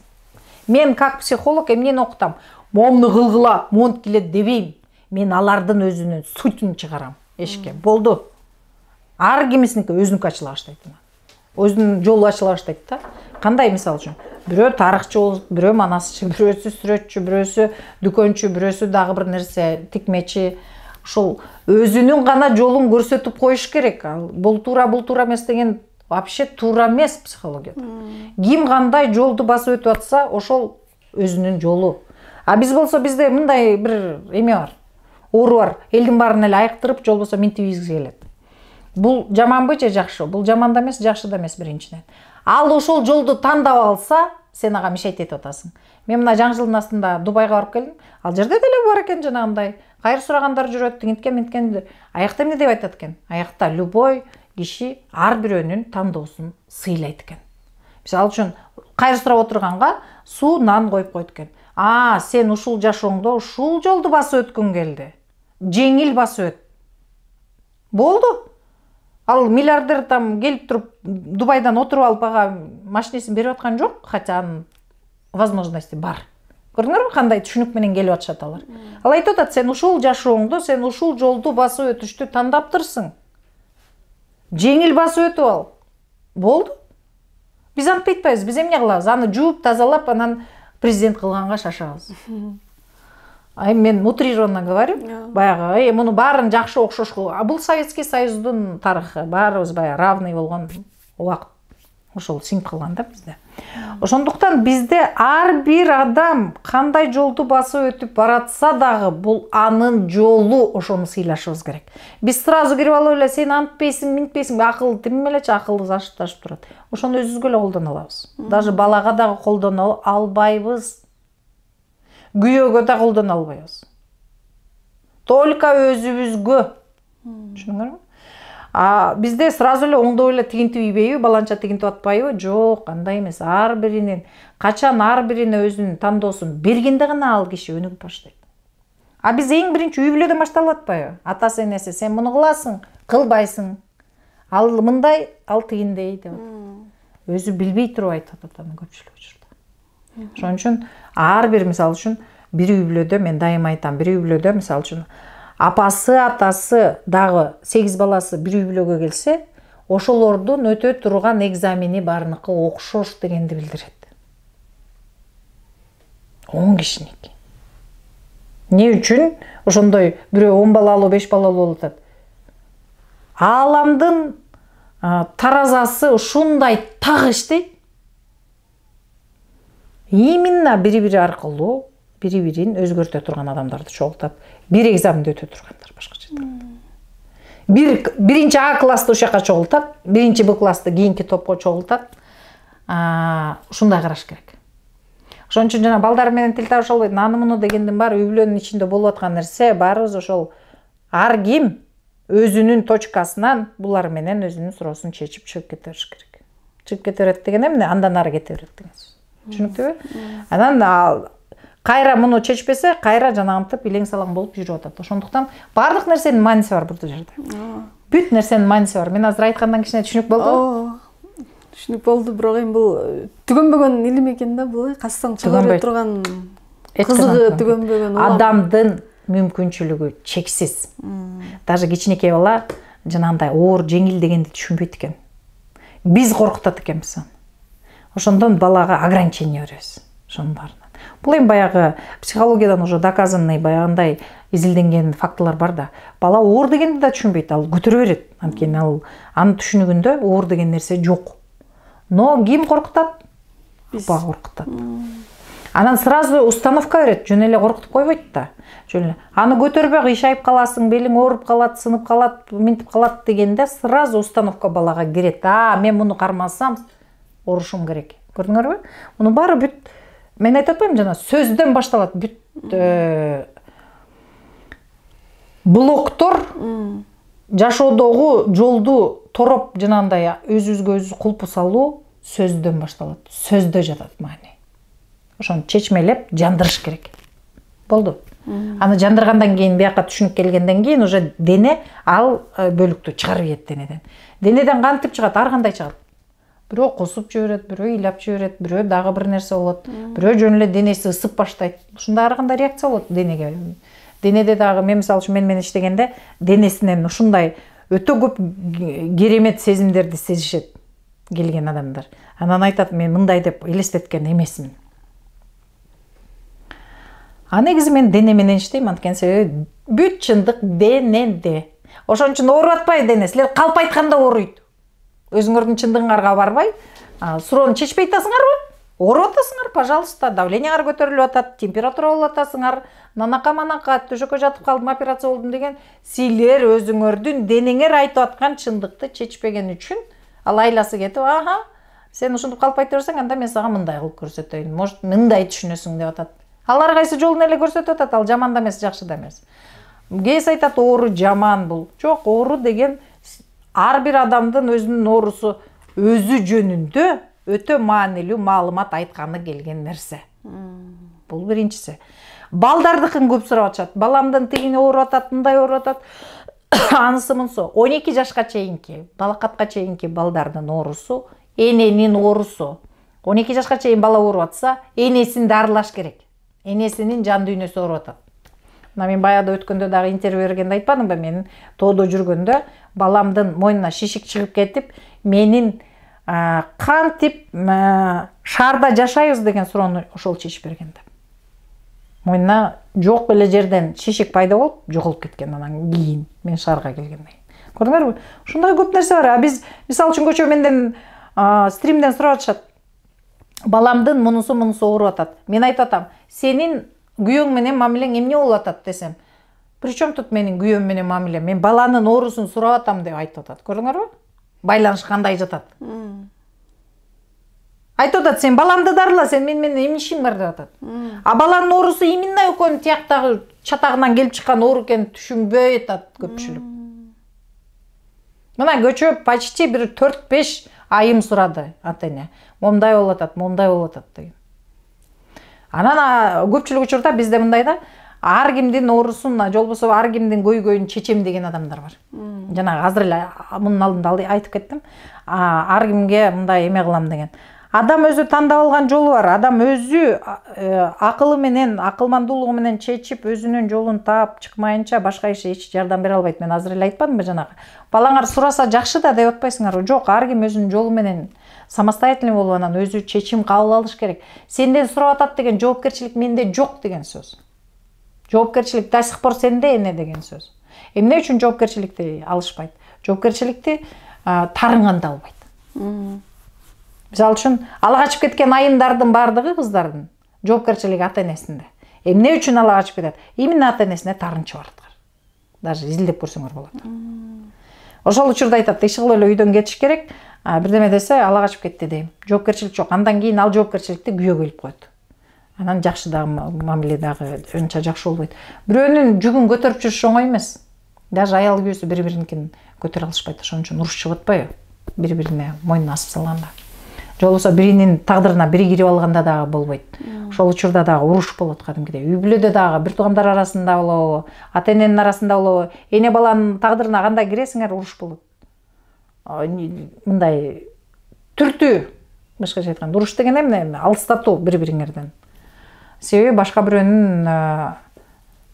Мен как психолог эмнени окутам? Момну кылгыла, монт келет дебейм. Мен алардын өзүнүн сутун чыгарам эшикке. Болду. Ар кимисиники өзүнүкү ачыла баштайт. Өзүнүн жолу ачыла баштайт да. Кандай мисал үчүн? Бирөө тарыхчы болуп, бирөө манасчы, бирөөсү сүрөтчү, бирөөсү дүкөнчү, бирөөсү дагы бир нерсе тикмечи. Ошол өзүнүн гана жолун көрсөтүп коюш керек. Бул туура эмес деген вообще туура эмес психология. Ким кандай жолду басып өтүп атса, ошол өзүнүн жолу. А биз болсо бизде мындай бир эме бар. Оору бар. Элдин баарын эле айыктырып, жол болсо минтип ийгизи келет. Бул жаманбы же жакшы? Бул жаман да эмес, жакшы да эмес биринчиден. Ал ошол жолду тандап алса, сен ага мишайт этип атасың. Мен мына жаңы жылдын астында Дубайга барып келдим. Ал жерде деле бар экен жанагындай. Кайыр сурагандар жүрөт, тигинткен. Аякта эмне деп айтат экен? Аякта любой киши ар бирөөнүн тандоосун сыйлайт экен. Мисалы үчүн кайыр сурап отурганга суу, нан коюп койт экен. Сен ушул жашооңдо ушул жолду басып өткүң келди. Жеңил басып өт. Болду. Ал миллиардер там келип туруп Дубайдан отуруп алып ага машинесин берип аткан жок, хотя анын возможности бар. Көрдүңөрбү кандай түшүнүк менен келип атышат алар. Ал айтып атат, сен ушул жашооңдо, сен ушул жолду басып өтүштү тандаптырсың. Жеңил басып өтүп ал. Болду. Биз антип айтпайбыз, биз эмне кылабыз? Аны жууп, тазалап, анан президент кылганга шашабыз. Мен утрированно говорю, баягы, муну баарын жакшы окшош кылып. Бул Советский Союздун тарыхы, баарыбыз баягы равный болгон убакыт. Ошол сиңип калган да бизде. Ошондуктан бизде ар бир адам кандай жолду басып өтүп баратса дагы бул анын жолу, ошону сыйлашыбыз керек. Биз сразу кирип алып эле сен антпейсиң, минтпейсиң, акыл тим элечи акылыбыз ашып турат. Ошону өзүбүзгө эле колдоно алабыз. Даже балага дагы колдоно албайбыз. Күйөөгө да колдоно албайбыз. Только өзүбүзгө. Түшүндүңөрбү? Бизде сразу эле оңдоп эле тигинтип ийбейби, баланча тигинтип атпайбы? Жок, андай эмес. Ар биринин, качан ар бирине өзүнүн тандоосун бергенде гана ал киши өнүгүп баштайт. Биз эң биринчи үй бүлөдөн башталып атпайбы? Атасы, энеси, сен муну кыласың, кылбайсың. Ал мындай, ал тигиндей деп. Өзү билбей туруп айтып атат аны көпчүлүк учурда. Ошон үчүн ар бир, мисалы үчүн, бир үй бүлөдө мен дайыма айтам, бир үй бүлөдө мисалы үчүн апасы, атасы дагы 8 баласы бир үй бүлөгө келсе, ошолордун өтө турган экзамени баарыныкы окшош дегенди билдирет. 10 кишиники. Эмне үчүн ошондой бирөө 10 балалуу, 5 балалуу болуп атат? Ааламдын таразасы ушундай так иштейт. Именно бири-бири аркылуу бири-бирин өзгөртө турган адамдарды чогултат. Бир экзаменди өтө тургандар, башкача айтканда. Биринчи А классты ошол жака чогултат, биринчи Б классты кийинки топко чогултат. Ушундай караш керек. Ошон үчүн жана балдар менен тил табыша албайт. Аны муну дегендин баары үй бүлөнүн ичинде болуп аткан нерсе, баарыбыз ошол ар ким өзүнүн точкасынан булар менен өзүнүн суроосун чечип чыгып кете бериш керек. Чыгып кете берет деген эмне? Андан ары кете берет деген сөз. Түшүнүктүүбү? Анан кайра муну чечпесе, кайра жанагынтип илең салаң болуп жүрүп атат. Ошондуктан бардык нерсенин мааниси бар бул жерде. Бүт нерсенин мааниси бар. Мен азыр айткандан кичине түшүнүк болдубу? Түшүнүк болду, бирок эми бул түгөнбөгөн илим экен да, бул кассаң чыгарып турган кызыгы түгөнбөгөн. Адамдын мүмкүнчүлүгү чексиз. Даже кичинекей бала жанагындай оор, жеңил дегенди түшүнбөйт экен. Биз коркутат экенбиз аны. Ошондон балага ограничение беребиз. Ошонун баарынан. Бул эми баягы психологиядан уже доказанный баягындай изилденген фактылар бар да. Бала оор дегенди да түшүнбөйт, ал көтөрө берет. Анткени ал анын түшүнүгүндө оор деген нерсе жок. Но ким коркутат? Апа коркутат. Анан сразу установка берет, жөн эле коркутуп койбойт да. Жөн эле аны көтөрбө, кыйшайып каласың, белиң ооруп калат, сынып калат, минтип калат дегенде сразу установка балага кирет. Мен муну кармасам орушум керек. Көрдүңөрбү? Муну баары бүт мен айтып атпаймынбы жана сөздөн башталат. Бүт блоктор жашоодогу жолду тороп жанагындай өзүбүзгө өзүбүз кулпу салуу сөздөн башталат. Сөздө жатат маани. Ошону чечмелеп жандырыш керек. Болду. Аны жандыргандан кийин бияка түшүнүк келгенден кийин уже дене ал бөлүктү чыгарып ийет денеден. Денеден кантип чыгат? Ар кандай чыгат. бирөө косуп жиберет, бирөө ыйлап жиберет, бирөө дагы бир нерсе болот, бирөө жөн эле денеси ысып баштайт. Ушундай ар кандай реакция болот денеге. Денеде дагы мен мисалы үчүн менен иштегенде денесинен ушундай өтө көп керемет сезимдерди сезишет келген адамдар. Анан айтат, мен мындай деп элестеткен эмесмин. А негизи мен дене менен иштейм, анткени себеби бүт чындык денеде. Ошон үчүн ооруп атпайбы дене, силер калп айтканда ооруйт. Өзүңөрдүн чындыгыңарга барбай, суроону чечпей атасыңарбы? Ооруп атасыңар, пожалуйста, давлениеңар көтөрүлүп атат, температура болуп атасыңар, нанака төшөккө жатып калдым, операция болдум деген, силер өзүңөрдүн денеңер айтып аткан чындыкты чечпеген үчүн ал айласы кетип, аха, сен ушинтип калп айта берсең, анда мен сага мындай кылып көрсөтөйүн, может мындай түшүнөсүң деп атат. Ал ар кайсы жолун эле көрсөтүп атат, ал жаман да эмес, жакшы да эмес. Кээси айтат, оору жаман бул. Жок, оору деген ар бир адамдын өзүнүн оорусу өзү жөнүндө өтө маанилүү маалымат айтканы келген нерсе. Бул биринчиси. Балдардыкын көп сурап атышат. Баламдын тигини ооруп атат, мындай ооруп атат. Анысы мынсу. 12 жашка чейинки, балакатка чейинки балдардын оорусу эненин оорусу. 12 жашка чейин бала ооруп атса, энесин дарылаш керек. Энесинин жан дүйнөсү ооруп атат. Мына мен баягы өткөндө дагы интервью бергенде айтпадымбы, мен тоодо жүргөндө баламдын мойнуна шишик чыгып кетип, менин кантип шаарда жашайбыз деген суроону ошол чечип бергенде. Мойнуна жок эле жерден шишик пайда болуп, жоголуп кеткен анан кийин мен шаарга келгенден кийин. Көрдүңөрбү? Ушундай көп нерсе бар. Биз мисалы үчүн көчө менден стримден сурап атышат. Баламдын мунусу ооруп атат. Мен айтып атам, сенин күйөөң менен мамилең эмне болуп атат десем, причем тут менин күйөөм менен мамилем, мен баланын оорусун сурап атам деп айтып атат. Көрдүңөрбү? Байланыш кандай жатат. Айтып атат, сен баламды дарыла, сен менен эмне ишиң бар деп атат. А баланын оорусу именно экөөнүн тияктагы чатагынан келип чыккан оору экенин түшүнбөй атат көпчүлүк. Мына көчө почти бир 4-5 айым сурады ата-эне. Момундай болуп атат, момундай болуп атат деген. Анан көпчүлүк учурда бизде мындай да, ар кимдин оорусун, же болбосо ар кимдин көйгөйүн чечем деген адамдар бар. Жанагы азыр эле мунун алдында айтып кеттим. Ар кимге мындай эме кылам деген. Адам өзү тандап алган жолу бар. Адам өзү акылы менен, акылмандуулугу менен чечип, өзүнүн жолун таап чыкмайынча башка эч жардам бере албайт. Мен азыр эле айтпадымбы жанагы? Балаңар сураса жакшы да деп атпайсыңарбы? Жок, ар ким өзүнүн жолу менен самостоятельный болуп анан өзү чечим кабыл алыш керек. Сенден сурап атат деген жоопкерчилик менде жок деген сөз. Жоопкерчилик до сих пор сенде эне деген сөз. Эмне үчүн жоопкерчиликти алышпайт? Жоопкерчиликти тарынганда албайт. Мисалы үчүн ала качып кеткен айымдардын бардыгы кыздардын жоопкерчилиги ата-энесинде. Эмне үчүн ала качып кетет? Именно ата-энесине тарынчы бардыгар. Даже изилдеп көрсөңөр болот. Ошол учурда айтат, иши кылып эле үйдөн кетиш керек. Бирдеме десе ала качып кетти дейм. Жоопкерчилик жок. Андан кийин ал жоопкерчиликти күйөөгө илип коет. Анан жакшы дагы мамиле дагы өнчө жакшы болбойт. Бирөөнүн жүгүн көтөрүп жүрүш оңой эмес. Даже аял күйөөсү бири-биринкин көтөрө алышпайт. Ошон үчүн уруш чыгып атпайбы? Бири-бирине мойнуна асып салганда. Же болбосо биринин тагдырына бири кирип алганда дагы болбойт. Ошол учурда дагы уруш болот кадимкидей. Үй бүлөдө дагы бир туугандар арасында болобу, ата-эненин арасында болобу, эне баланын тагдырына кандай киресиңер, уруш болот. Мындай түртүү, башкача айтканда, уруш деген эмне? Алыстатуу бири-бириңерден. Себеби башка бирөөнүн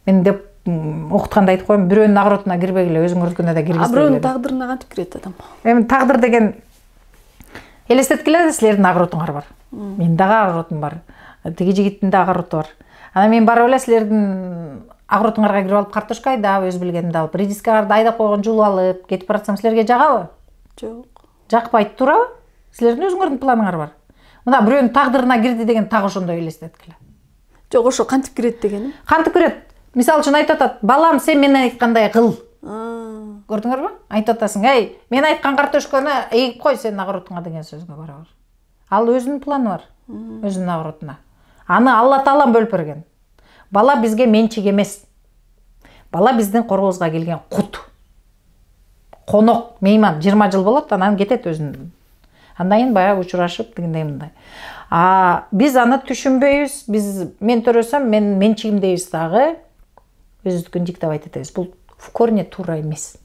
мен деп окутканда айтып коем, бирөөнүн агыротуна кирбегиле, өзүңөрдүкүнө да киргизбегиле. Бирөөнүн тагдырына кантип кирет адам? Эми тагдыр деген элестеткиле, силердин агыротуңар бар. Менин дагы агыротум бар. Тиги жигиттин да агыроты бар. Анан мен барып эле силердин агыротуңарга кирип алып, картошка айдап, өз билгенимди алып, редискаларды айдап койгон жулуп алып, кетип баратсам силерге жагабы? Жок. Жакпайт, туурабы? Силердин өзүңөрдүн планыңар бар. Мына бирөөнүн тагдырына кирди деген так ошондой элестеткиле. Жок, ошо кантип кирет дегеним? Кантип кирет? Мисалы үчүн айтып атат, балам сен менен айткандай кыл. Көрдүңөрбү? Айтып атасың, эй, мен айткан картошканы эгип кой сенин агыротуңа деген сөзгө барабар. Ал өзүнүн планы бар, өзүнүн агыротуна. Аны Алла Таалам бөлүп берген. Бала бизге менчик эмес. Бала биздин корбузга келген кут. Конок, мейман, 20 жыл болот, анан кетет өзүнүн. Андан кийин баягы учурашып дегендей мындай. Биз аны түшүнбөйбүз. Мен төрөсөм, мен менчигим дейбиз дагы. Өзүбүздүкүн диктовать этебиз. Бул в корне туура эмес.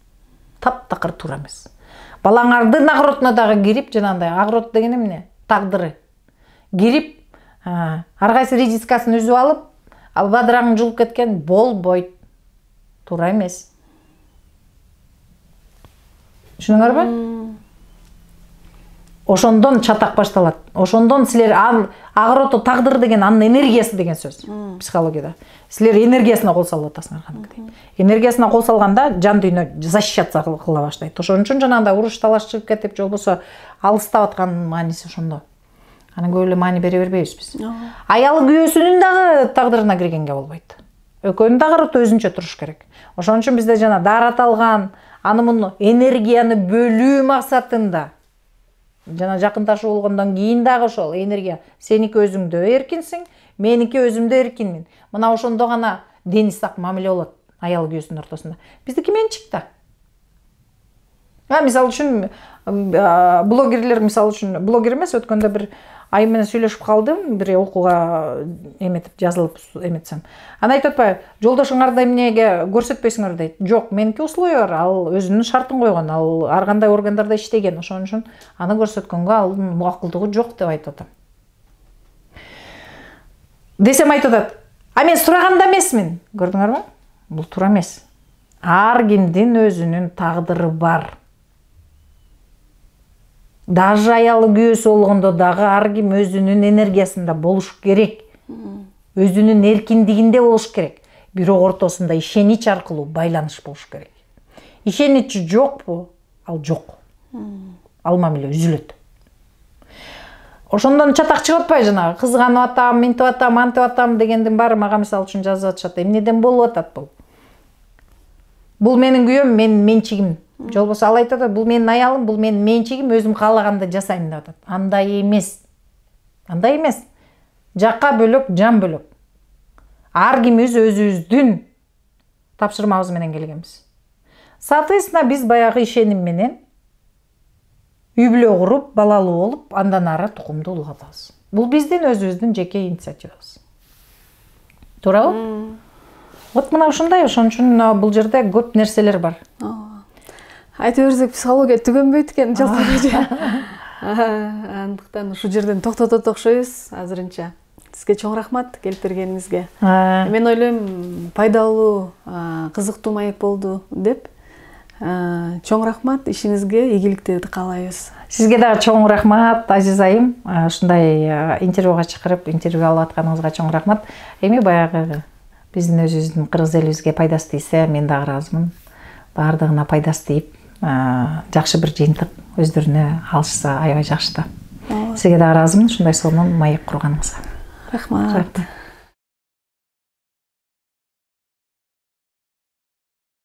Таптакыр туура эмес. балаңардын агыротуна дагы кирип, жанагындай агырот деген эмне? Тагдыры. Кирип, ар кайсы редискасын үзүп алып, ал бадыраңын жулуп кеткен болбойт. Туура эмес. Түшүнүңөрбү? Ошондон чатак башталат. Ошондон силер агыроту тагдыр деген анын энергиясы деген сөз психологияда. Силер энергиясына кол салып атасыңар кантип. Энергиясына кол салганда жан дүйнө защищаться кыла баштайт. Ошон үчүн жанагындай уруш талаш чыгып кетип, же болбосо алыстап аткан мааниси ошондо. Анан көп эле маани бере бербейбиз биз. Аялы күйөөсүнүн дагы тагдырына киргенге болбойт. Экөөнүн дагы агыроту өзүнчө туруш керек. Ошон үчүн бизде жана дараталган аны муну энергияны бөлүү максатында жана жакындашуу болгондон кийин дагы ошол энергия сеники өзүңдө эркинсиң, меники өзүмдө эркинмин. Мына ошондо гана дени сак мамиле болот аял күйөөсүнүн ортосунда. Биздики менчик да. Мисалы үчүн блогерлер, мисалы үчүн блогер эмес, өткөндө бир айым менен сүйлөшүп калдым, бир окууга эметип жазылып эметсем. Аны айтып атпайбы, жолдошуңарды эмнеге көрсөтпөйсүңөр дейт. Жок, меники условия бар, ал өзүнүн шартын койгон, ал ар кандай органдарда иштеген, ошон үчүн аны көрсөткөнгө алдын макулдугу жок деп айтып атам. Десем айтып атат, мен сураганда эмесмин. Көрдүңөрбү? Бул туура эмес. Ар кимдин өзүнүн тагдыры бар. Даже аялы күйөөсү болгондо дагы ар ким өзүнүн энергиясында болуш керек. Өзүнүн эркиндигинде болуш керек. Бирок ортосунда ишенич аркылуу байланыш болуш керек. Ишенич жокпу? Ал жок. Ал мамиле үзүлөт. Ошондон чатак чыгып атпайбы жанагы? Кызганып атам, минтип атам, антип атам дегендин баары мага мисалы үчүн жазып атышат. Эмнеден болуп атат бул? Бул менин күйөөм, менин менчигим. Же болбосо ал айтат, бул менин аялым, бул менин менчигим, өзүм каалаганды жасайм деп атат. Андай эмес. Андай эмес. Жакка бөлөк, жан бөлөк. Ар кимибиз өзүбүздүн тапшырмабыз менен келгенбиз. Соответственно, биз баягы ишеним менен үй бүлө куруп, балалуу болуп, андан ары тукумду улгатабыз. Бул биздин өзүбүздүн жеке инициативабыз. Туурабы? Вот мына ушундай, ошон үчүн бул жерде көп нерселер бар. Айтып берсек, психология түгөнбөйт экен жалпы. Андыктан ушу жерден токтотот окшойбуз азырынча. Сизге чоң рахмат келип бергениңизге. Мен ойлойм, пайдалуу, кызыктуу маек болду деп. Чоң рахмат, ишиңизге ийгиликтерди каалайбыз. Сизге дагы чоң рахмат, азиз айым. Ушундай интервьюга чакырып, интервью алып атканыңызга чоң рахмат. Эми баягы биздин өзүбүздүн кыргыз элибизге пайдасы тийсе, мен дагы ыраазымын. Баардыгына пайдасы тийип, жакшы бир жыйынтык өздөрүнө алышса аябай жакшы да. Сизге дагы ыраазымын ушундай сонун маек курганыңызга. Рахмат.